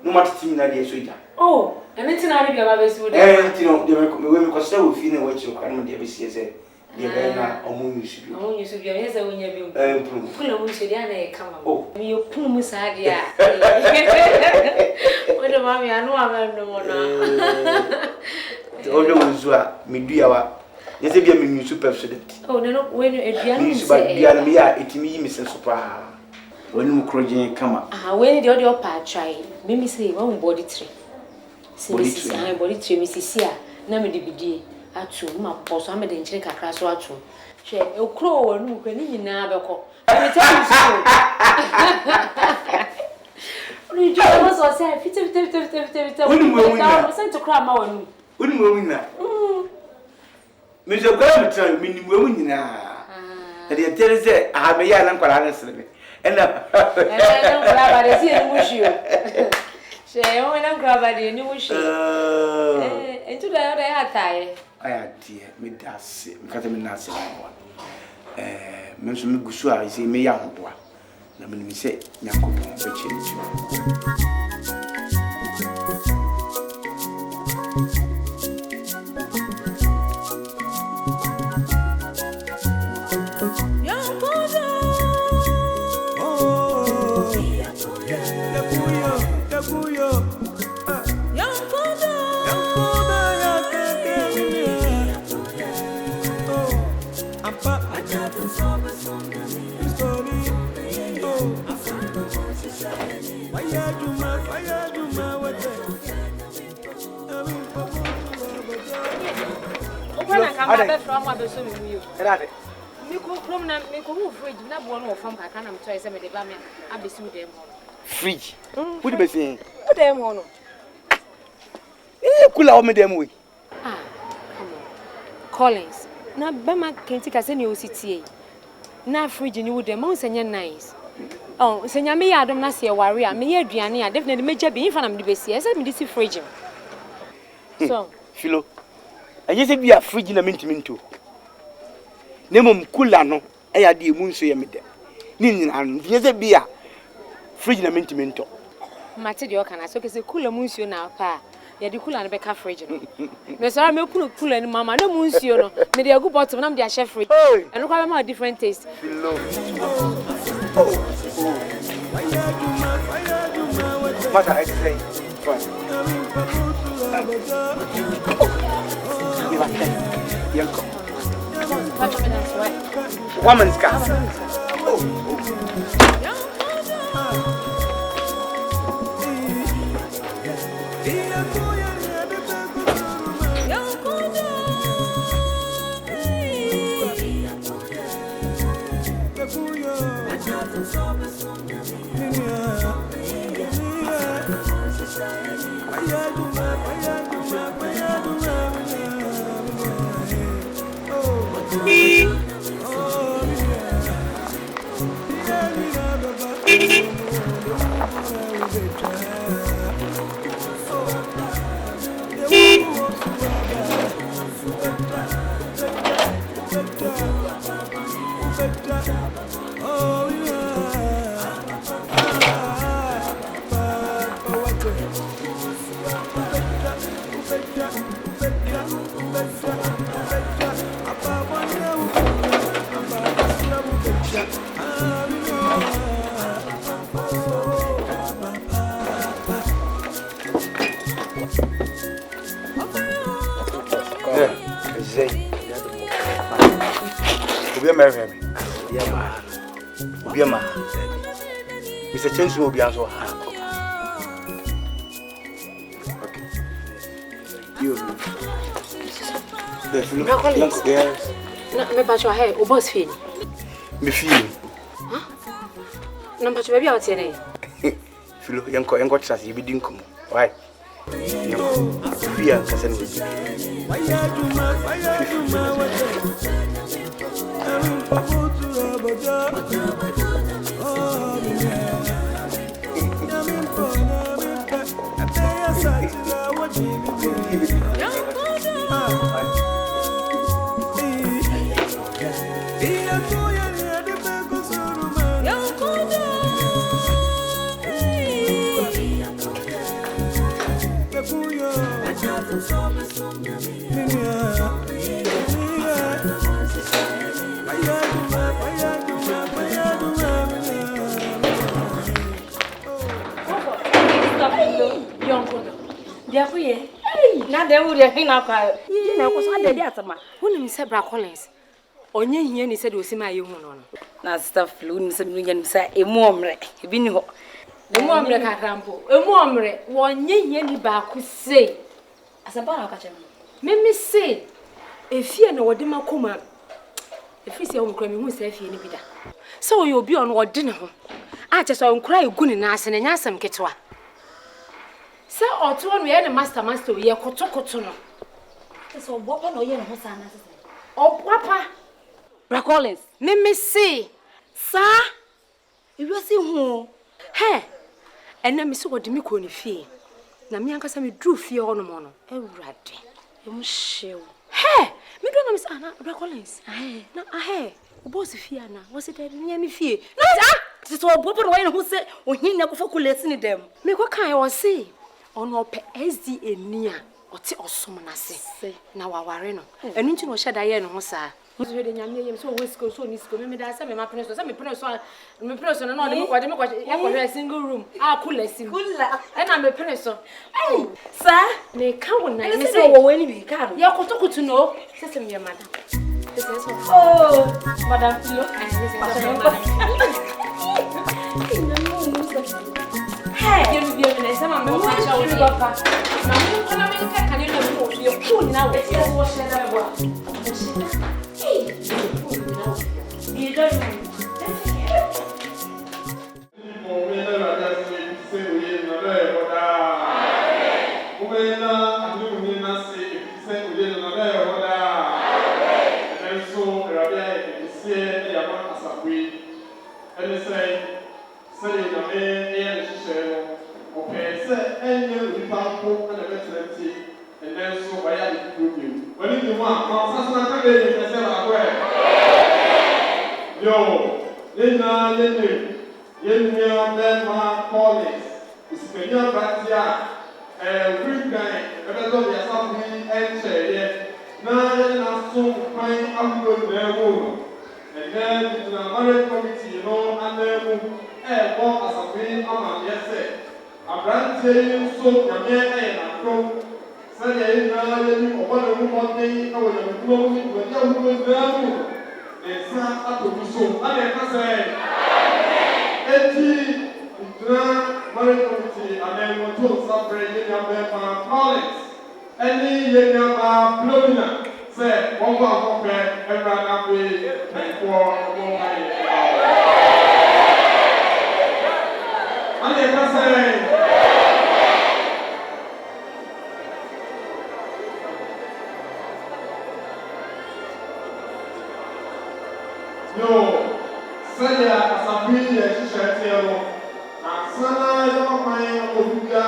No matter tim na de soja. Oh, and it's not be about so there. You know, me ko say we fini we chiro kan mo de be sie say. Ye be na omo yusu bi. Omo yusu bi, yes we nya bi. Pum. Kula mo se dia na e kama. Oh, me yo pum mu sa dia. Odo mami anu aba no mo na. Odo wuzu a me dua wa. Ye se bia me yusu president. Oh, no we no edua no se. Yusu ba bia no me ya etimi yi me se so pa. Oni mu krojin kama. We ni de opa try. Me say one body tree. Body tree me sisi a na me de bidie. Atu ma poso amede nchire kakra so atu hwe okro wonu kwa ni nyina beko me tell you so ni jo mo so say fit wonu mo wina say to kra ma wonu wonu mo wina me so kwa me tell me ni mo nyina e de tell say a me ya na nkwara na sele e na nkwara ba de si ni mushio she o na nkwara ba de ni mushio entu da ya tae aya dear me das me kata me nase na me so me gusu a ise me ya hodoa na me ni se nyankopon be chenchi Ada from abeso mi yo. Erade. Mi ko from na mi ko hu fridge na bo no fam kaka na mi toy se me de ba me abeso dem ho. Fridge. Wo de be sin? Wo dem ho no. Kula o me dem we. Come on. Collins. Na ba ma kenti ka se ni o sitie. Na fridge ni wo dem ma nsenya nice. Oh, senya me ya adom na se ware a me ya aduane a definitely meja bi infa na me de be sie. Se me de si fridge. So, Philo. Aye se bia fridge na mintiminto. Nemom kula no e ya de mu nso ye mede. Ni nyina no. Ye se bia fridge na mintiminto. Mate de okana so kese kula mu nsuo na pa. Ya de kula na be ka fridge no. Me so me kunu kula ni mama na mu nsuo no. Me de agu bottom na me de a chef fridge. And look at my different taste. Philo. Matter, I say. Woman's car. Mr. Change will be also hard. Okay. You. Yes. Me ba cho he, o boss feel. Me feel. Huh? Number 2 baby out here. Filo, yanko trust you be din komo. Why? Yanko. Fear kasen we. Yonkodo. Dia ko ye. Na de wo de hina kwa. Ye na ko so ade de atama. Wonu mi se bra Collins. Onye hia ni se de osima ye hu no no. Na staff lu ni se mi nya ni sa emu omre. Ebi ni ho. Emu omre kakrampo. Emu omre wonye hia ni ba ko sei. Asaba na ka chem. Me sei. Efie na wode makoma. Efie se wo nkra mi hu se efie ni bida. Se wo ye obi ono wode ne ho. A che so nkra egu ni na ase na nya asem ketwa. Se oto no ye ne master ye kotokoto no. Se obopa no ye ne ho sa na se. Obopa. Bra Collins, me see. Sa. Ewi si hu. He. Ena me se wode me ko ni fie. Na me anka sa me dru fie ho no mo no. Ewurade. Em hyew. He. Me do na me sa na Bra Collins. Na ahe. Obosi fie na. Wo se dey me me fie. Na se obopa no ye ne ho se ohin na ko fa kulesi ni dem. Me ko kan wo se. Ono pe SDA ni a oti osom na se na waware no enu nti no hyeda ye no ho saa so de nyame ye so wesko so ni sko me da se me ma pene so na no de me kwa ya kwa single room a kula sim kula e na me pene so sa me ka wona me se wo wani bi ka ya kotokutu no se me madam oh madam Filo hey you be on say ma me wa show you papa na me ko na me ka kan you know you cool now we say wo she na bo hey you don't Collins, Spanish Batia, every guy, every dog, yes, I'm and say, now, so fine, I'm good there. And then the marriage committee, you know, and then walk as a free, yes, Abranteɛ so nyame ayɛ n'adom sɛdeɛ nyinaa yɛni ɔbɔ ne ho mmɔden na wɔyɛ nkurom ne wɔde ahodoɔ nyinaa mu ne nsa atɔ mu so ana ɛka sɛ eti ngyina mare committee anɛnwoto nsa frɛ yɛni abɛɛma Collins ɛne yɛni aba Florina sɛ wɔn kɔ akɔpɛ ɛwura n'afe pɛnfoɔ ɛwɔ ayɛ ana ɛka sɛ yo, sɛdeɛ asafo yi yɛ hyehyɛ teɛ no, ansana yɛ ɔman ɔbia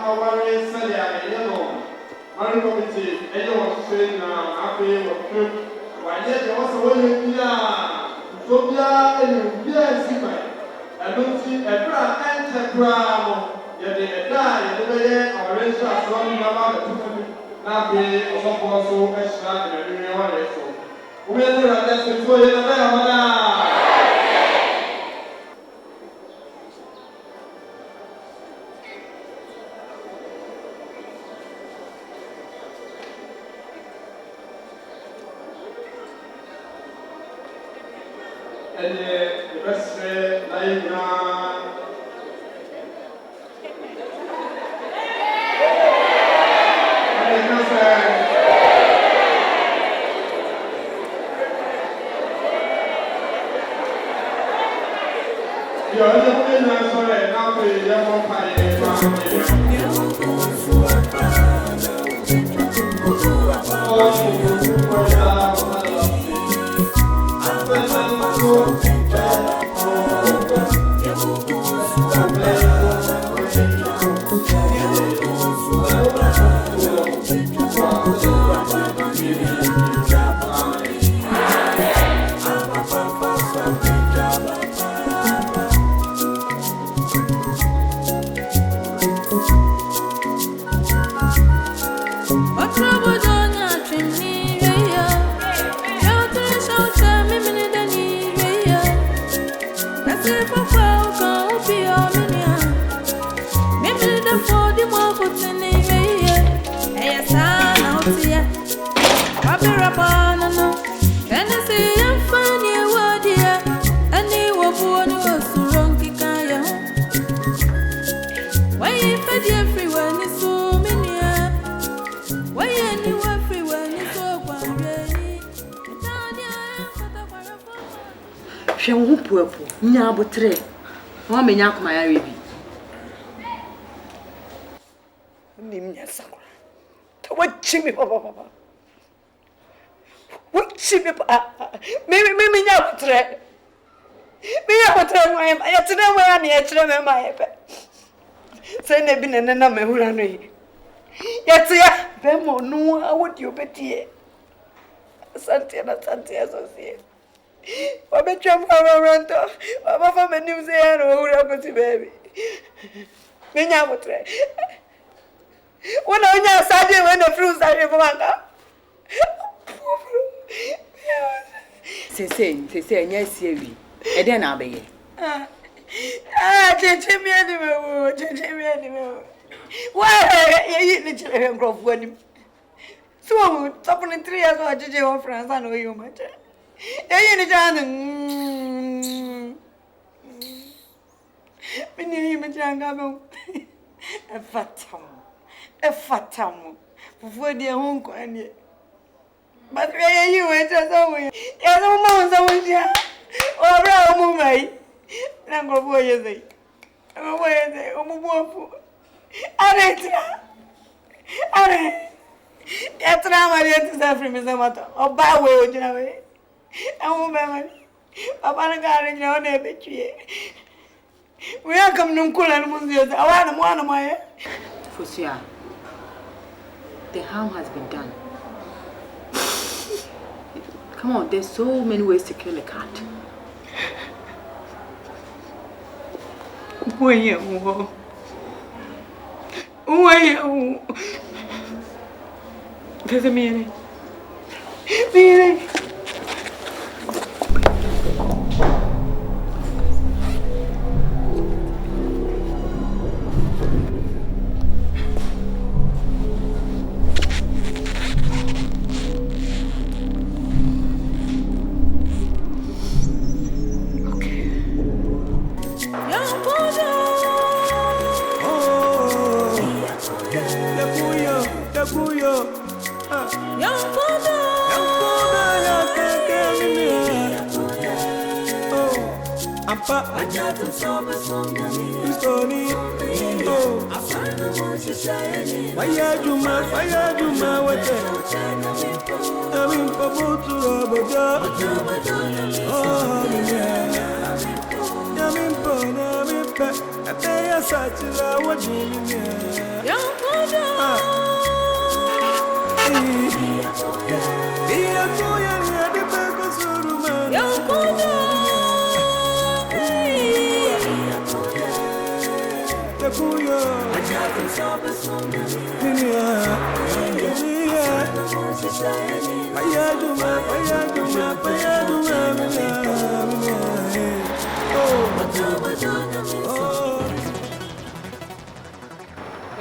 aware sɛdeɛ ɛyɛ no, mare committee ɛyɛ wɔhyehyɛ nyinaa afei wɔtwam wayɛ deɛ wɔsɛ wɔyɛ biara nsuo biara ɛne obiara nsi ban ɛno nti ɛberɛ a ɛnkyɛ koraa no yɛde ɛda a yɛde bɛyɛ aware nhyɛ asoa no nyinaa abɛto mu na afei ɔsɔfoɔ so ahyira ɛnɛnwene wɔyɛ so. We're going to have to do it. And the rest of Tre, one may not my baby. What chimney, Papa? What chimney, Papa? Maybe now, Tre. Maybe I will tell my I to know where I need to remember my Send a bin and a number who ran me. Yet, Bemo, no, I would you bet ye. Santia, Associate. What be jump around? What for my news here? Who happened to baby? Minya would try. When I started when the fruits are say, yes, you. And then I'll be. Change me anymore. Change me anymore. Why you eat the children grow for him? So, top in 3 years old, did your friends? I know you much. You a fatum. Before the home coin. But where you went as always. Yes, almost or brown movie. Number boy is it? Where is it? That's now I get to suffer me so much. Or by way, you know. I won't remember. Papa got in your name. We are coming to cool and Monsieur. I want one of my. Fosia, the harm has been done. Come on, there's so many ways to kill a cat. Where you? There's a meaning.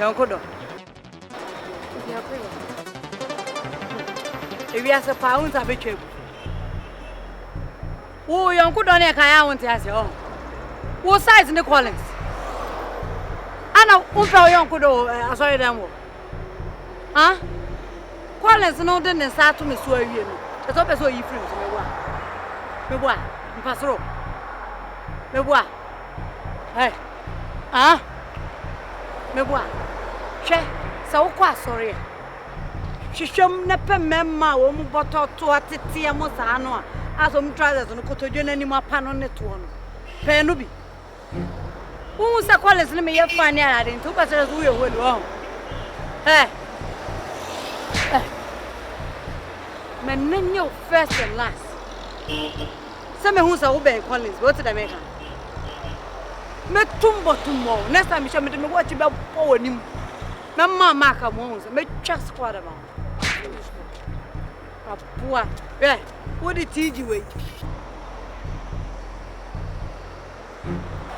Yonkodo. If you are a pound of a chip. Oh, Yonkodo, I can't want to ask you. What size in the Collins? Anna, Yonkodo, sorry, them. Huh? Collins, no, then start to miss you. The top is what you friends. Me pass. Hey. Ah? Me Che, so quite sorry. She showed never memma, but to a tia mosano, as drivers on the cotogen any more pan on it one. Penubi. Who was a college? Let me have fun at in 2 passes we will wrong. Hey. Man, your first and last. Some who's obey Collins, what did I make her? Me tumbo tomorrow. Next time you shall me watch about power him. Mamma Maka Mons, me just squad about. A poor, yeah, what did TG wait?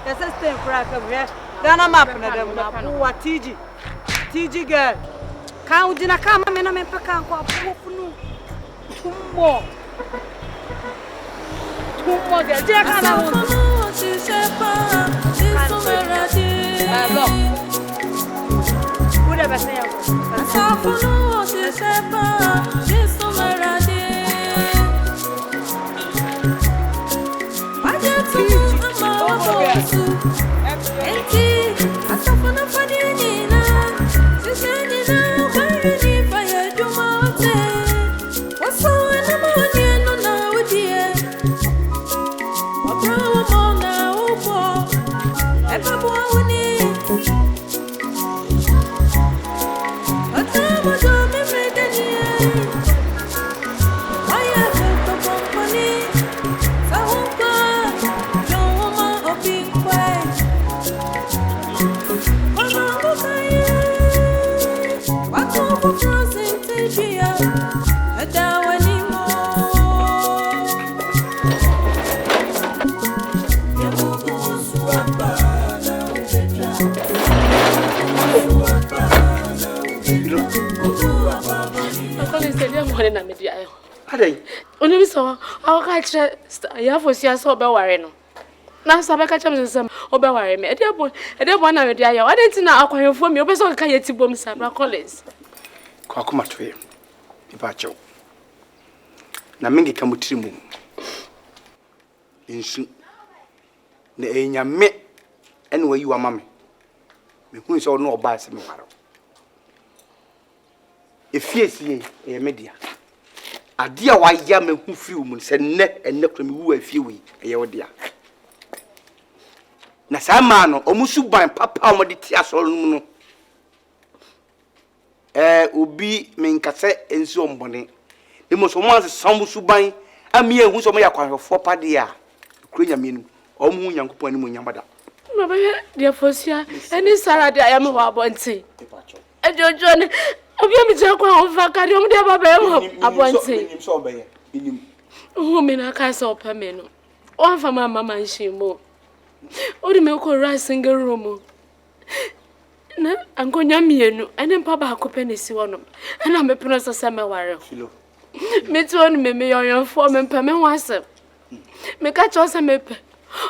There's a stem crack of here. Then I'm up and them. Poor TG girl. Count in a camera, and I'm in Pacan. Tumbo. Only so our catch ya for sia so be ware no na so be catch me sem obe ware me e dey bon na me dey ya wadenti na akwanfo me obe so ka yeti bom sam na college kwa kuma toye iba chew na mingi kamutiri mu insu na enyame ene wa yiwa mame me hu so no oba se me waro efiesie e media adia wa ya me hu fiu mu se enne kro me wu afie wi eye wodia na sama no omusu ban papa mo de ti asoro no obi menkase ensi ombone de mo so mo anse sambu suban ami ehu so mo yakwanhofo pade a kurenya mienu omu nyankopon ani mo nyamada no be de fosia eni sara de ayame wa abonti ejojo ni obi mi je kwa ofa kadi omu de baba e abonti nim so obeye nim me na ka so pa me no o fa mama manshimo ori me ko ra single room na angonya mienu ene mpa ba akope ne si wono na me pino so se me ware filo me to on me yoyon fo me mpa me wasem me ka cho se me pe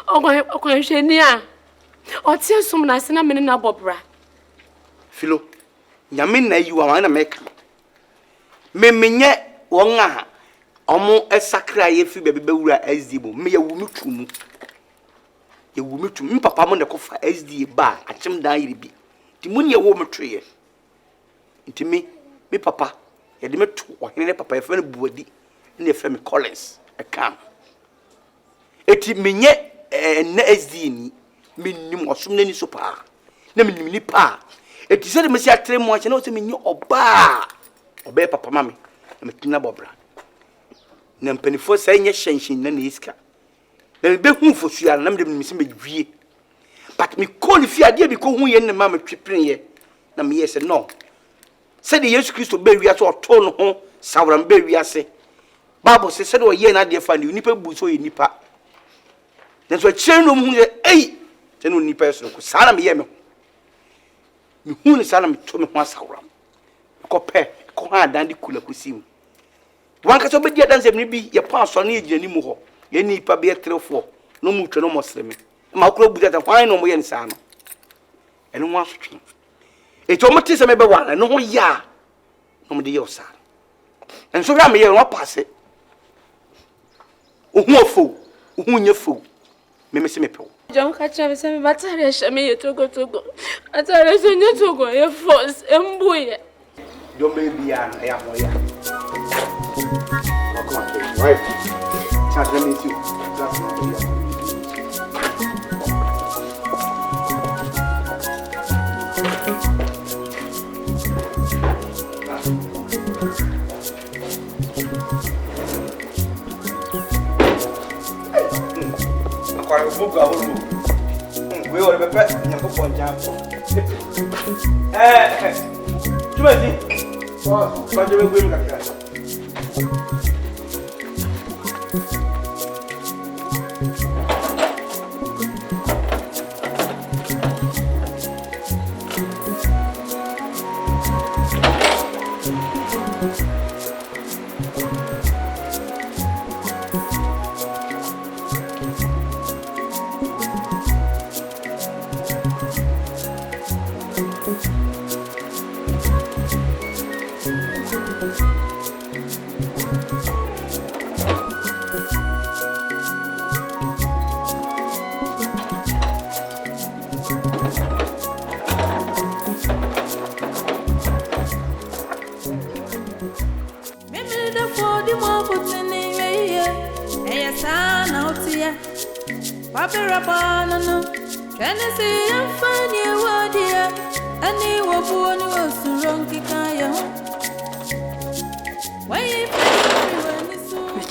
okwan hwani a otie sum na se na me na bobra filo nyame na yiwa wan na meka menye wonga omo esakra ye fi bebe bewura SD me ye wumutumu ye wumutum papa mo ne kofa SD ba achem dan yiri bi ti munye wo mutwe nti me papa ye de metu ohene papa ye fa ne buadi ne fa me Collins e kam eti menye na SD ni minnim osum na ni so pa na minnim ni pa eti se de me sia tre mo ache na o se menye oba papa mame na metina bobra na mpanifo sai nye hyenhyen na iska na be hu fosua na me misi medwie but me call fi ade bi ko hu ye ne mama twepren ye na me yes no se de Yesu Kristo be wi ase oto no ho sawram be wi ase Bible se de o ye na de fa ni nipa bu so ye nipa na so kire no hu ye ei te no nipa eso ko sara me ye me hu ni sara me to me ho asawram ko pe ko ha dan di kula kusim wanka so be dia dan sem ni bi ye pa so na ye gina ni mu ho ye nipa be trefo no mu twe no mosleme ma ko bu data hwan no mo ye nsa no eno mo asotwe e to mo ti se me be wana no ho ya no mo de ye osa en so ga me ye no passe ohu ofo ohu nyefo me se me pe John kacha se me batare sha me ye togo atare so nye togo ye force embuye don't be ya ho ya come on right chat let me see that's not Agora eu vou gravar o eu olho para minha copa já tu vai vir pode ver o meu cara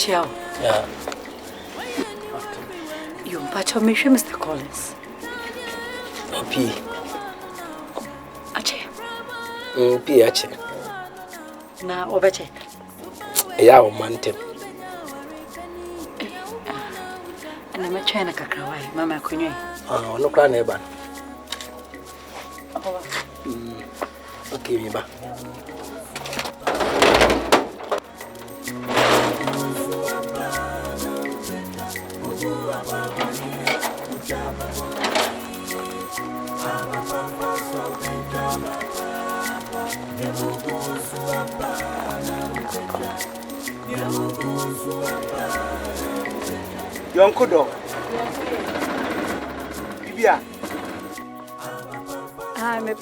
Michelle. Yeah. You but me Mr. Collins. P. Ache. P ache. Na obache. Ya o mantem. Ana machana kakrawai mama kunywe. Ono kra na eba. Okay, mi ba. Yonkodo. Bibia.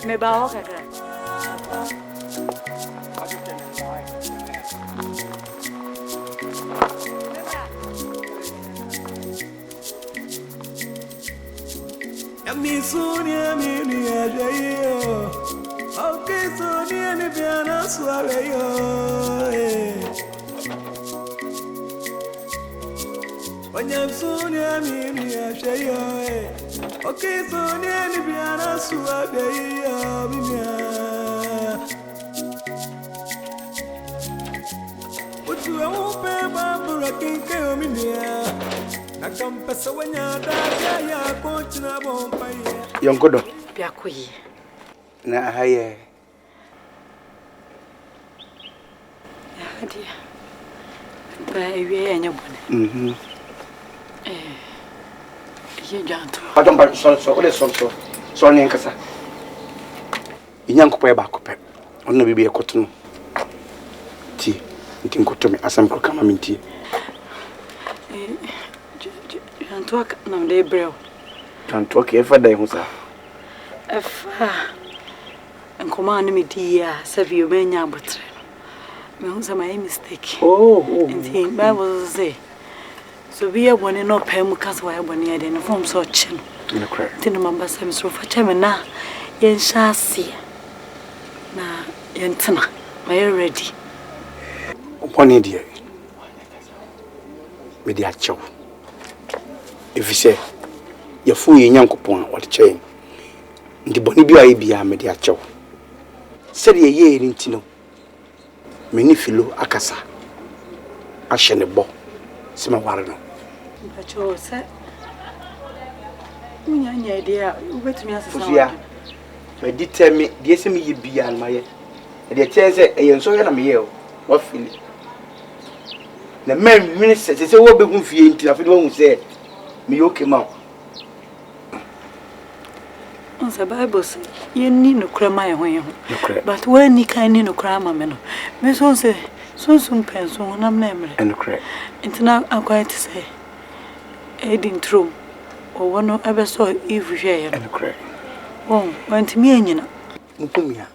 Me ba o kakra. Mi sonia mi ajayo. Okay, sonia ni biana suave yo. Onya sonia mi ajayo. Okay, sonia ni biana suave yo. Bimia. Utu upe babura kinke ominia. Nakampesa wanyada ya konchina bompaye. Yonkodo. Biakoyi. Na haye. Ya dia. Ba ewie anya bone. Ye janto. Adam ba so ole so ne nkasa. Inyankopo e ba kope. Onna bibi e kotono. Ti. Nti nkoto me asam kro kama minti. Antoak na mde breo. Antoak e fa dai ho sa. Efa. Nkoma na me dia sabi o menya abotre. Me hu sama mistake. Oh. Nti Bible say so be a one no pem cause why one here den from so chin. Nti no mamba sam so fa cheme na yen shase. Na yen tena. My ready. Opone dia. Me dia chew. If you say your fool Yankopon or the chain. Nti boni bi ayi bia me dia chew. Said ye nti no. Me ni filo akasa. Ahye ne bo. Sima ware no. Bacho se. Munya idea, ubetumi asesa. Fuzia. Me ditemi, die se me ye bia na maye. E de tense e yenso ye na me ye o. Wa fili. Na men minister se wo be hu fie nti afi wo hu se me yoke ma. On the Bible say ye ni no kra ma ye ho. But when ni kan ni no kra ma me no. Me so say so penso na me emre. And correct. Intina akwa to say edin trum o wono abeso if hwe ye. And correct. Oh, want me anyina. Nkumia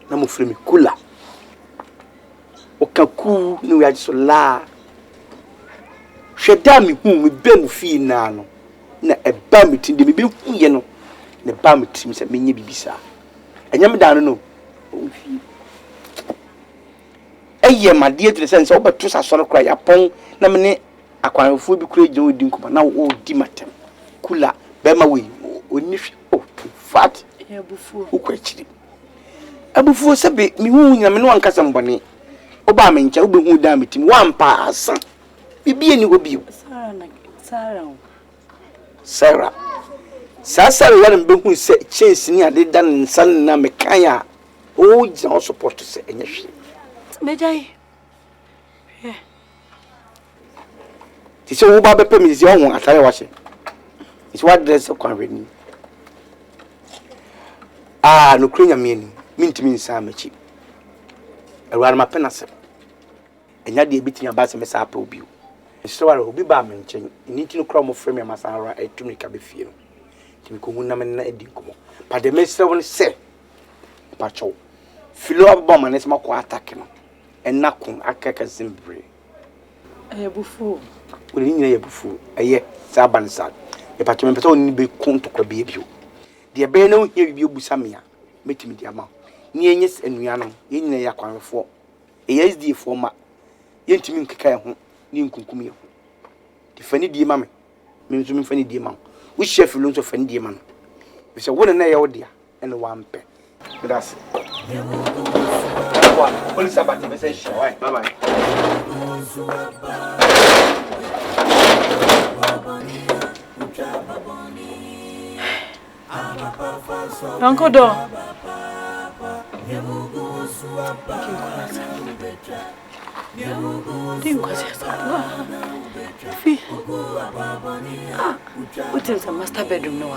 na mo fremi kula. Okaku ni wi ajiso la. Hweda mi hu mi be mu fi na no. Na eba mi tinde mi be hu ye no. Ne ba mi tim se menye bibisa. Enyam da no. Eye made to the sense obeto sasoro kra ya pon na me ne akwanfo bi kra gyan odi nkoma na o di matem. Kula be ma we oni fat ebufu ukwachiri abufu sebe mi hu nyina me no ankasa mbone oba me ncha obe hu da metim wampa asa bibie ni obi Sarah Sasa ya mbe hu se chance ni ade dan nsan na me kan a o gina support se enye hwe mejai ti se wo ba be pem zi ohun atare wa hye ti wa dress kwa reni no krenya mieni mintimi nsa machi awar ma penase enya de ebitini abase me sa pa obi o so ware obi ba me nchen ni tinu kra mo frame masara etumi ka be fie no timi ko hunna me na edi komo pa de me se won se pa chow filo abba manes ma ko attack no enna kun akaka simbre ebufu woni nyina yebufu eye sa bansa e pa cheme pete ni be kun to kwa be bio de be na ohia bi obusa me a metimi de ama ni enyes enua no ye nyina ya kwanfo e SD fo ma ye ntimi nkeka ho ni nkunkum ye ho de fani die ma me nso me fani die ma wo chef lo nso fani die ma no be se wo na ye wo dia ene wa mpe that's police abati be say bye bye YONKODO What is a master bedroom no?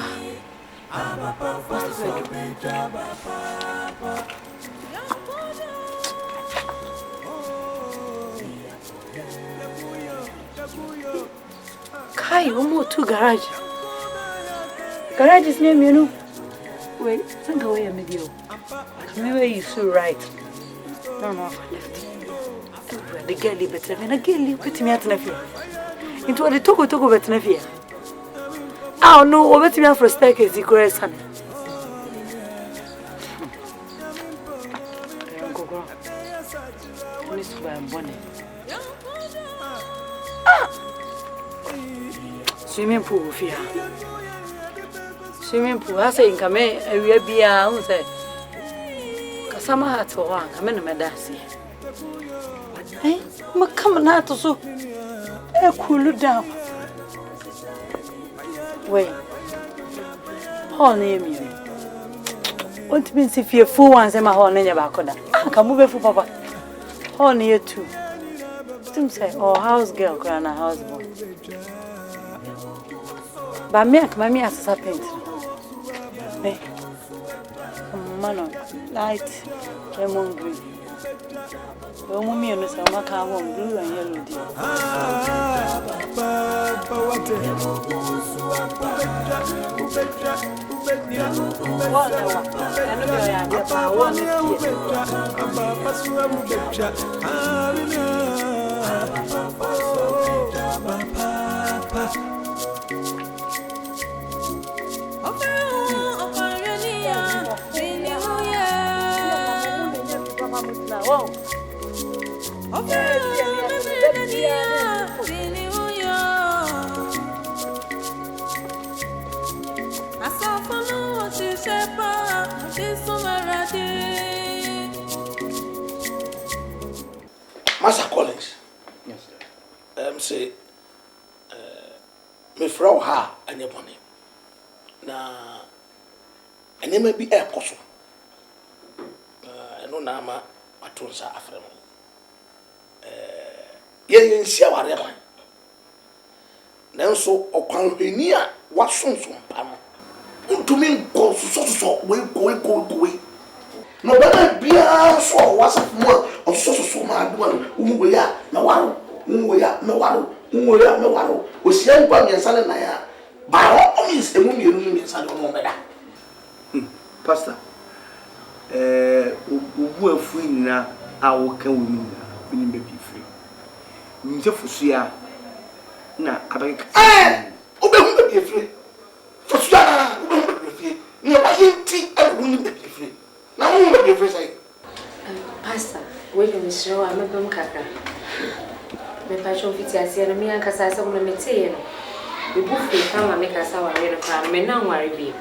Master bedroom. Kai, more two garage. Garage is name, you know. Wait, think away a video. Maybe you so right. No, left. The girl better than a girl put me at nephew. Into the Togo better nephew. Oh no, over to me for a staircase, the grace, honey. Swimming pool, fear. Swimming pool, I say, come in, and we'll be out. Kasama hat for one, come in, Madassi. Eh, ma come not to so. Cool down. Wait. How name you? What means if you're full ones in my whole name about come move for papa. How near two? Tim say, oh, house girl, grand house boy. But me as a paint. Eh, man, light, lemon green. Mummy and Miss Amaka won't blue and yellow dear. Master Collins. Yes, sir. Say, me frau ha anya bone. Na anya ma bi e koso. Eno na ma atonsa afrem. Ye nsia ware kwan. Nanso okwanhwani a wasonson pa no. Untumi nko so we no bana bia so wasafo so ma adwa unwe ya na waro osia npa miensa ne na ya ba o means emu mienu ni miensa de no beda pastor obu afu nyina a wo ka wo nyina binim be bi free nje fusua na abeka obehu be bi free fusua na obehu be bi free ni ba yinti awu be bi free na wo be bi free sai pastor we be misro amebem kaka me passion fiti asia na me ankasa asem na meteye no be bufu kama me kasa ware no fa me na ware bi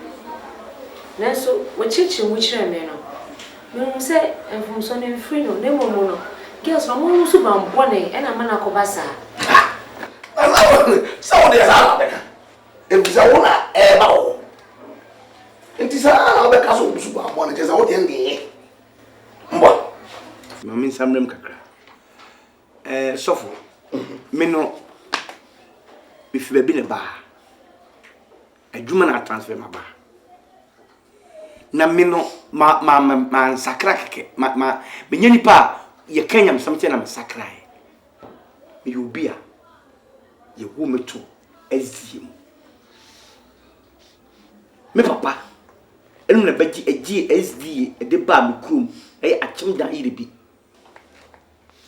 nanso wo chichi mu kire me no me say enfumso ne free no ne momo no girls no mo su ban bone e na mana ko basa so de za beka e bisa wona e ba o enti sa na beka so su ban bone je za wo de nge mbo mami samrem kakra sofo me no me fi be ne ba adwuma na transfer ma ba na me no ma sakra keke ma me nyani pa ye kanyam something na sakra me yobia ye wo meto aziem me papa enu na baji agi SD de ba me krum e akyem dan ire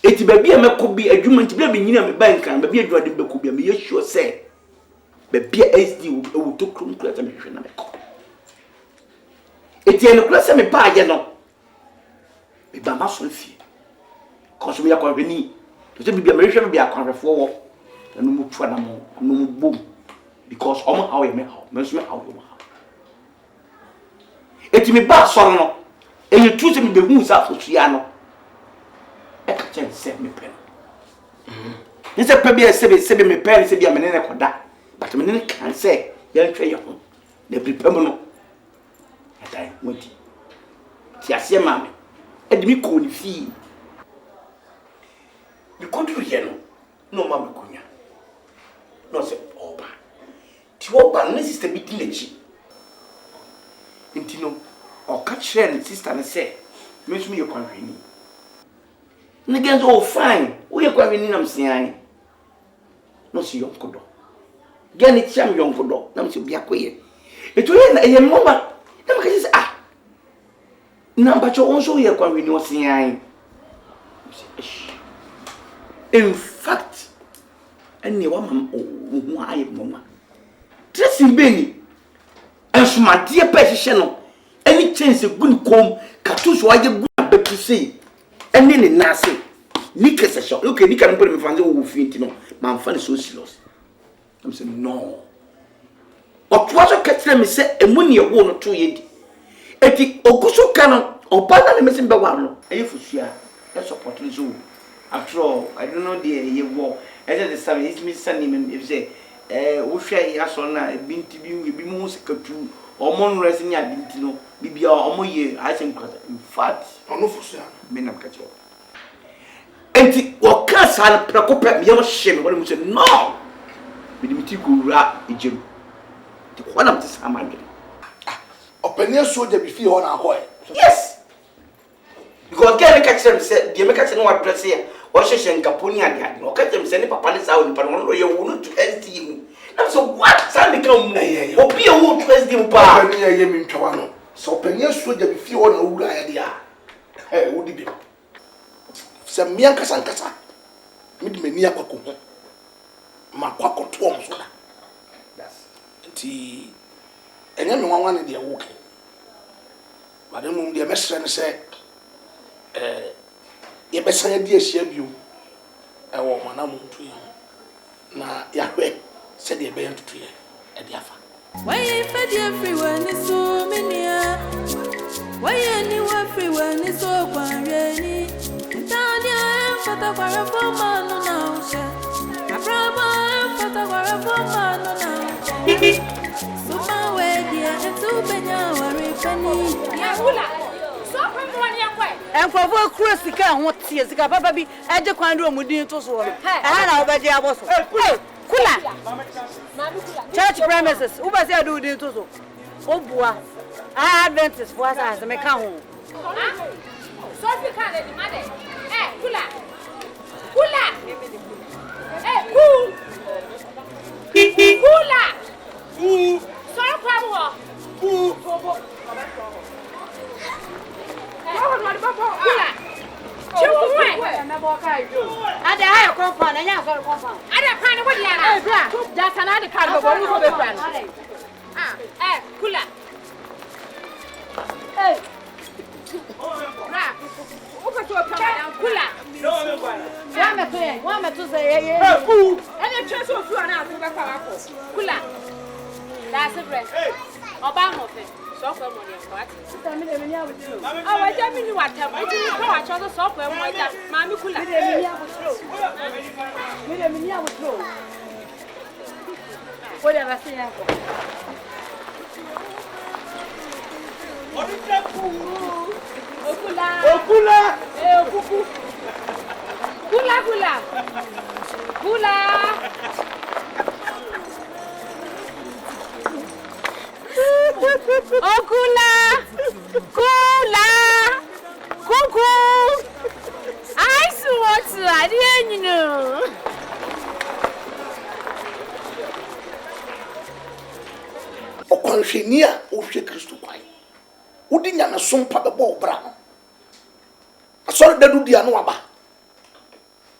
eti baby e meko bi adwuma nti bia me nyina me ban kan baby adwuma de beko bia me ye sure say baby SD wo to krum kura ta me hwe na meko eti eno kura se me pa ye no me ba ma so fie ko so me ya kwa beni to se bibia me hwe me bia kwanhwefo wo na no mu twa na mo no mu bom because omo how ye me how me so me how yo how eti me ba so no enye tu se me be hu sa fo sua no e ka chen se me pen nse pe bia se be me pen se bia me ne koda but me ne kan se ye ntwe ye ho na prepare mo no atai wodi ti asie ma me e di mi ko ni fi mi kontru ye no ma me kunya no se oba ti oba no sister bi tinechi ntino o ka chere sister ne se me so me ye kwanhwani niggas all fine we ye kwanhwani na msian no si yonkodo gani cham yonkodo na msi bia koye eto ye na ye moma na maka se namba cho onso ye kwanhwani osian in fact ene wa mam hu aye mama dressing beni ensumade pe hihye no any chance gun kom katuso aye gun betu sei ene ne nase nikese sho okay nika no me fanze wo finti no man fa ne so serious I'm saying no otwa so ketre me se emu ne wo no to ye di eti okuso ka no obana ne mesin be wa no eye fusua e support ni so after all I don't know the ye wo ese the same is me send him if say wo hwe ya so na binti bi mu sekatu omon resi nya binti no bibia omo ye I think in fact ono fusua me na kacho enti wo ka sa prekope me yo hye me wona mu say no me dimiti gura ejem ti kwana mti sama ndwe openia soldier bi fi ho na ho yes because because girl catch them say the make catch no what dress here or she nkaponi ade no catch them say ni papa ni sa oni pa no ye wo to SD na so what say come obi e wo to SD pa ni ye mi ntwa no so penye soja bi fi o na wura ya dia wo di bi se mia nkasa mi di mani akoko ho ma kwako to om so da ti enya me wanwa ne de wo ke ba de mum de mesre ne se ye besan ya di ehia bio e wo mana mu ntu ye na ya hwe se de be ntutu ye e de afa why fed everywhere ni so mania why anywhere everywhere ni so kwanreni ntania fata kwara for man na ushe abraba fata kwara for man na suma we dia etu benya wari pani ya hula so kwem wani yakwe enfofo kuro sika ho tie sika papa bi eje kwan do mudin to so na obeje aboso kula church premises ubasi adu din to so obua adventist for us as me kan ho so fi kan de made kula kula so kwa mo tobo kula Chukwe na boka ijo ada hayo kompa na nya so kompa ada pan wo dia na bra da sana de kan bo wo be plan kula bra o ko to plan kula wa me to say ye ene twa so fu na so be kwa ko kula da se bre oba ho fe so kwa mo ne kwa sita mi le mi ya wutro wa ja mi ni wata mo ti ni kwa wa cho so kwa mo ja ma mi kula mi le mi ya wutro o le ba se ya ko okula okuku kula okula kuku I see what I didn't know. Okwanhwenia o hwe Kristo kwan wodi nyame sompa be bo bra no asori dadu dia no aba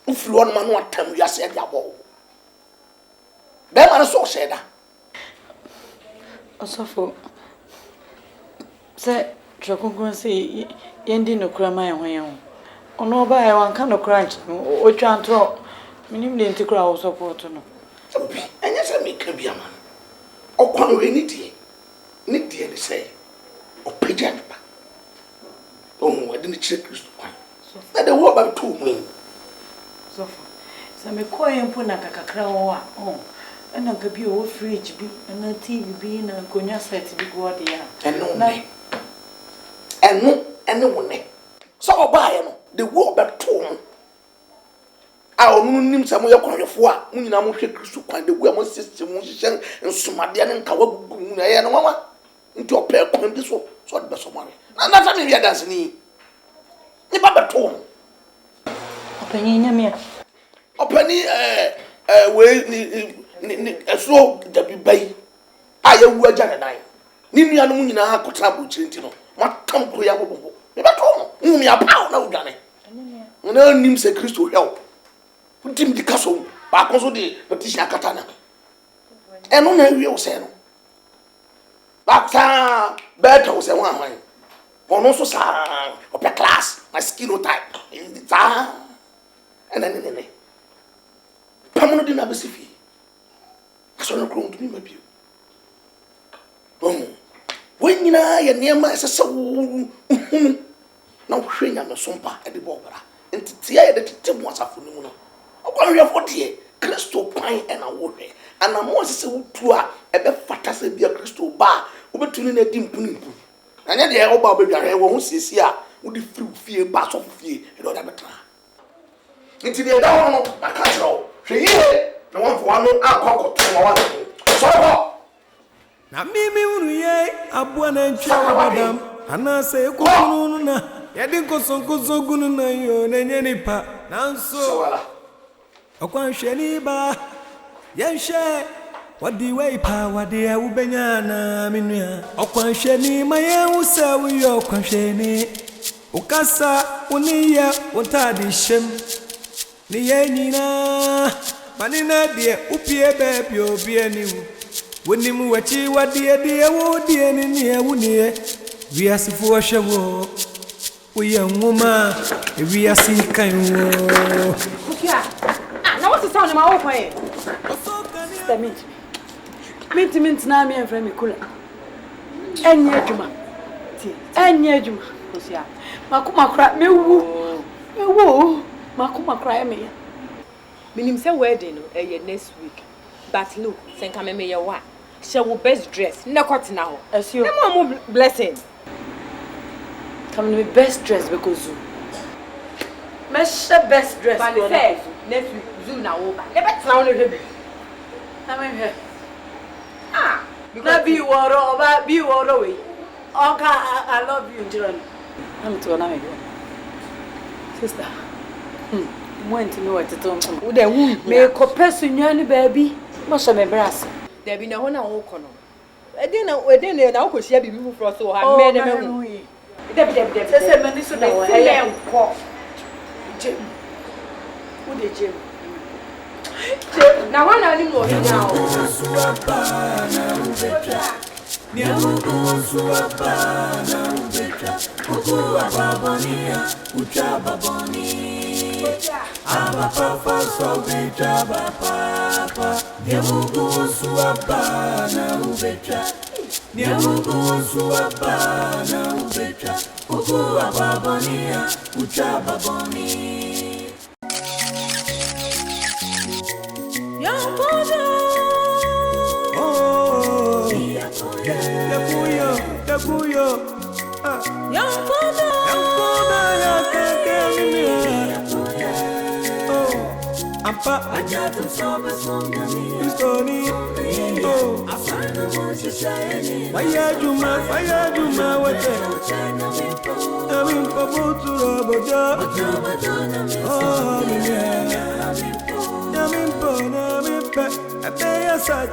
ufiri won ma no atam wiase dia bo be ma no so sheda osofo se trokonkon se yendi no kura man hwan ono ba e wan kan no kura nchi o twanto minim de ntikura wo support no obi enya se me ka bia man okwanhweni die ni die de se opeja pa o wadi ni chire Kristo kwan na de wo ba to mu sofo se me koyempo na kakakra wo a ana ka bi o fridge bi ana TV bi na konya set bi go de ya eno wone so obaye no de wo ba to mu a onu nim samo ye kwanhwefo a munyina mo hwe Kristo kwan de gu a mo system mo hye nsumade ne nka wagugu mu na ye no mama nti opɛ kwan bi so de beso mare na fa me wi dance ni ba ba to mu opani nyamia opani we ni so da bi bai a ye wu agya ne nan ni nua no nyina ha kotra bo chirinti no matam ko ya bobo me ba to mu mi apa na udwane na nim se Kristo help utim di kaso ba ko so de petition akata na eno na wi o se no ba ta better o se wan wan ono so sa ope class my skin type ta ne pamono di na besifi aso no kro ntumi ma bio wenyina ye niema esese wo na hwe nya no sompa e de bobra entitia ye de tete asafo ni mu no okwanhwefo de Kristo kwan e na wo hwe ana mo esese wutu a e be fata se bia Kristo ba wo betuni na di mpunimpu anya de e wo ba obedware wo ho siesi a wo di free fie ba so fie e do da betra nti de da ho no aka tro hwe ye na won fo ano akokoto ma wa so ho na mimi unu ye abua na ntwa wadam ana se kunu na Yadinko sonko gunu na yo nenye nipa nanso okwanhwe ni ba yenshe wadi we pa wadi e ubenya na menua okwanhwe ni maye usa wi okwanhwe ni ukasa uniya untadi shem ni yenyina manina de upie bebi obi aniwu wonimu wachi wadi de wodi ani ni ewunie wiasifo hwewo we are woman, we are seeing kind of. Now what's the sound of my own way? Mint, now me and friend Mikula. And Yajuma. Kosia. Makuma cry me woo. Makuma cry me. Minim say wedding next week. But look, sen come me your wa. She will best dress. No cut now. As you. No blessing. Come to be best dressed because you. Mesha best dressed. But say next week Zoom now over. Never now no baby. I'm here. Ah. Because be woro way. Okay, I love you, children. I'm to na me. Sister. Want to know what to do. Wo dey wu me ko person nyani baby. Mo so me brass. There be na ho na wo kono. Eden na wo ko hia bibi fufuro so ha me de me hu. Debi. Say mani so na wo e nko. Jem. Wo de jem. Na wana ni mo now.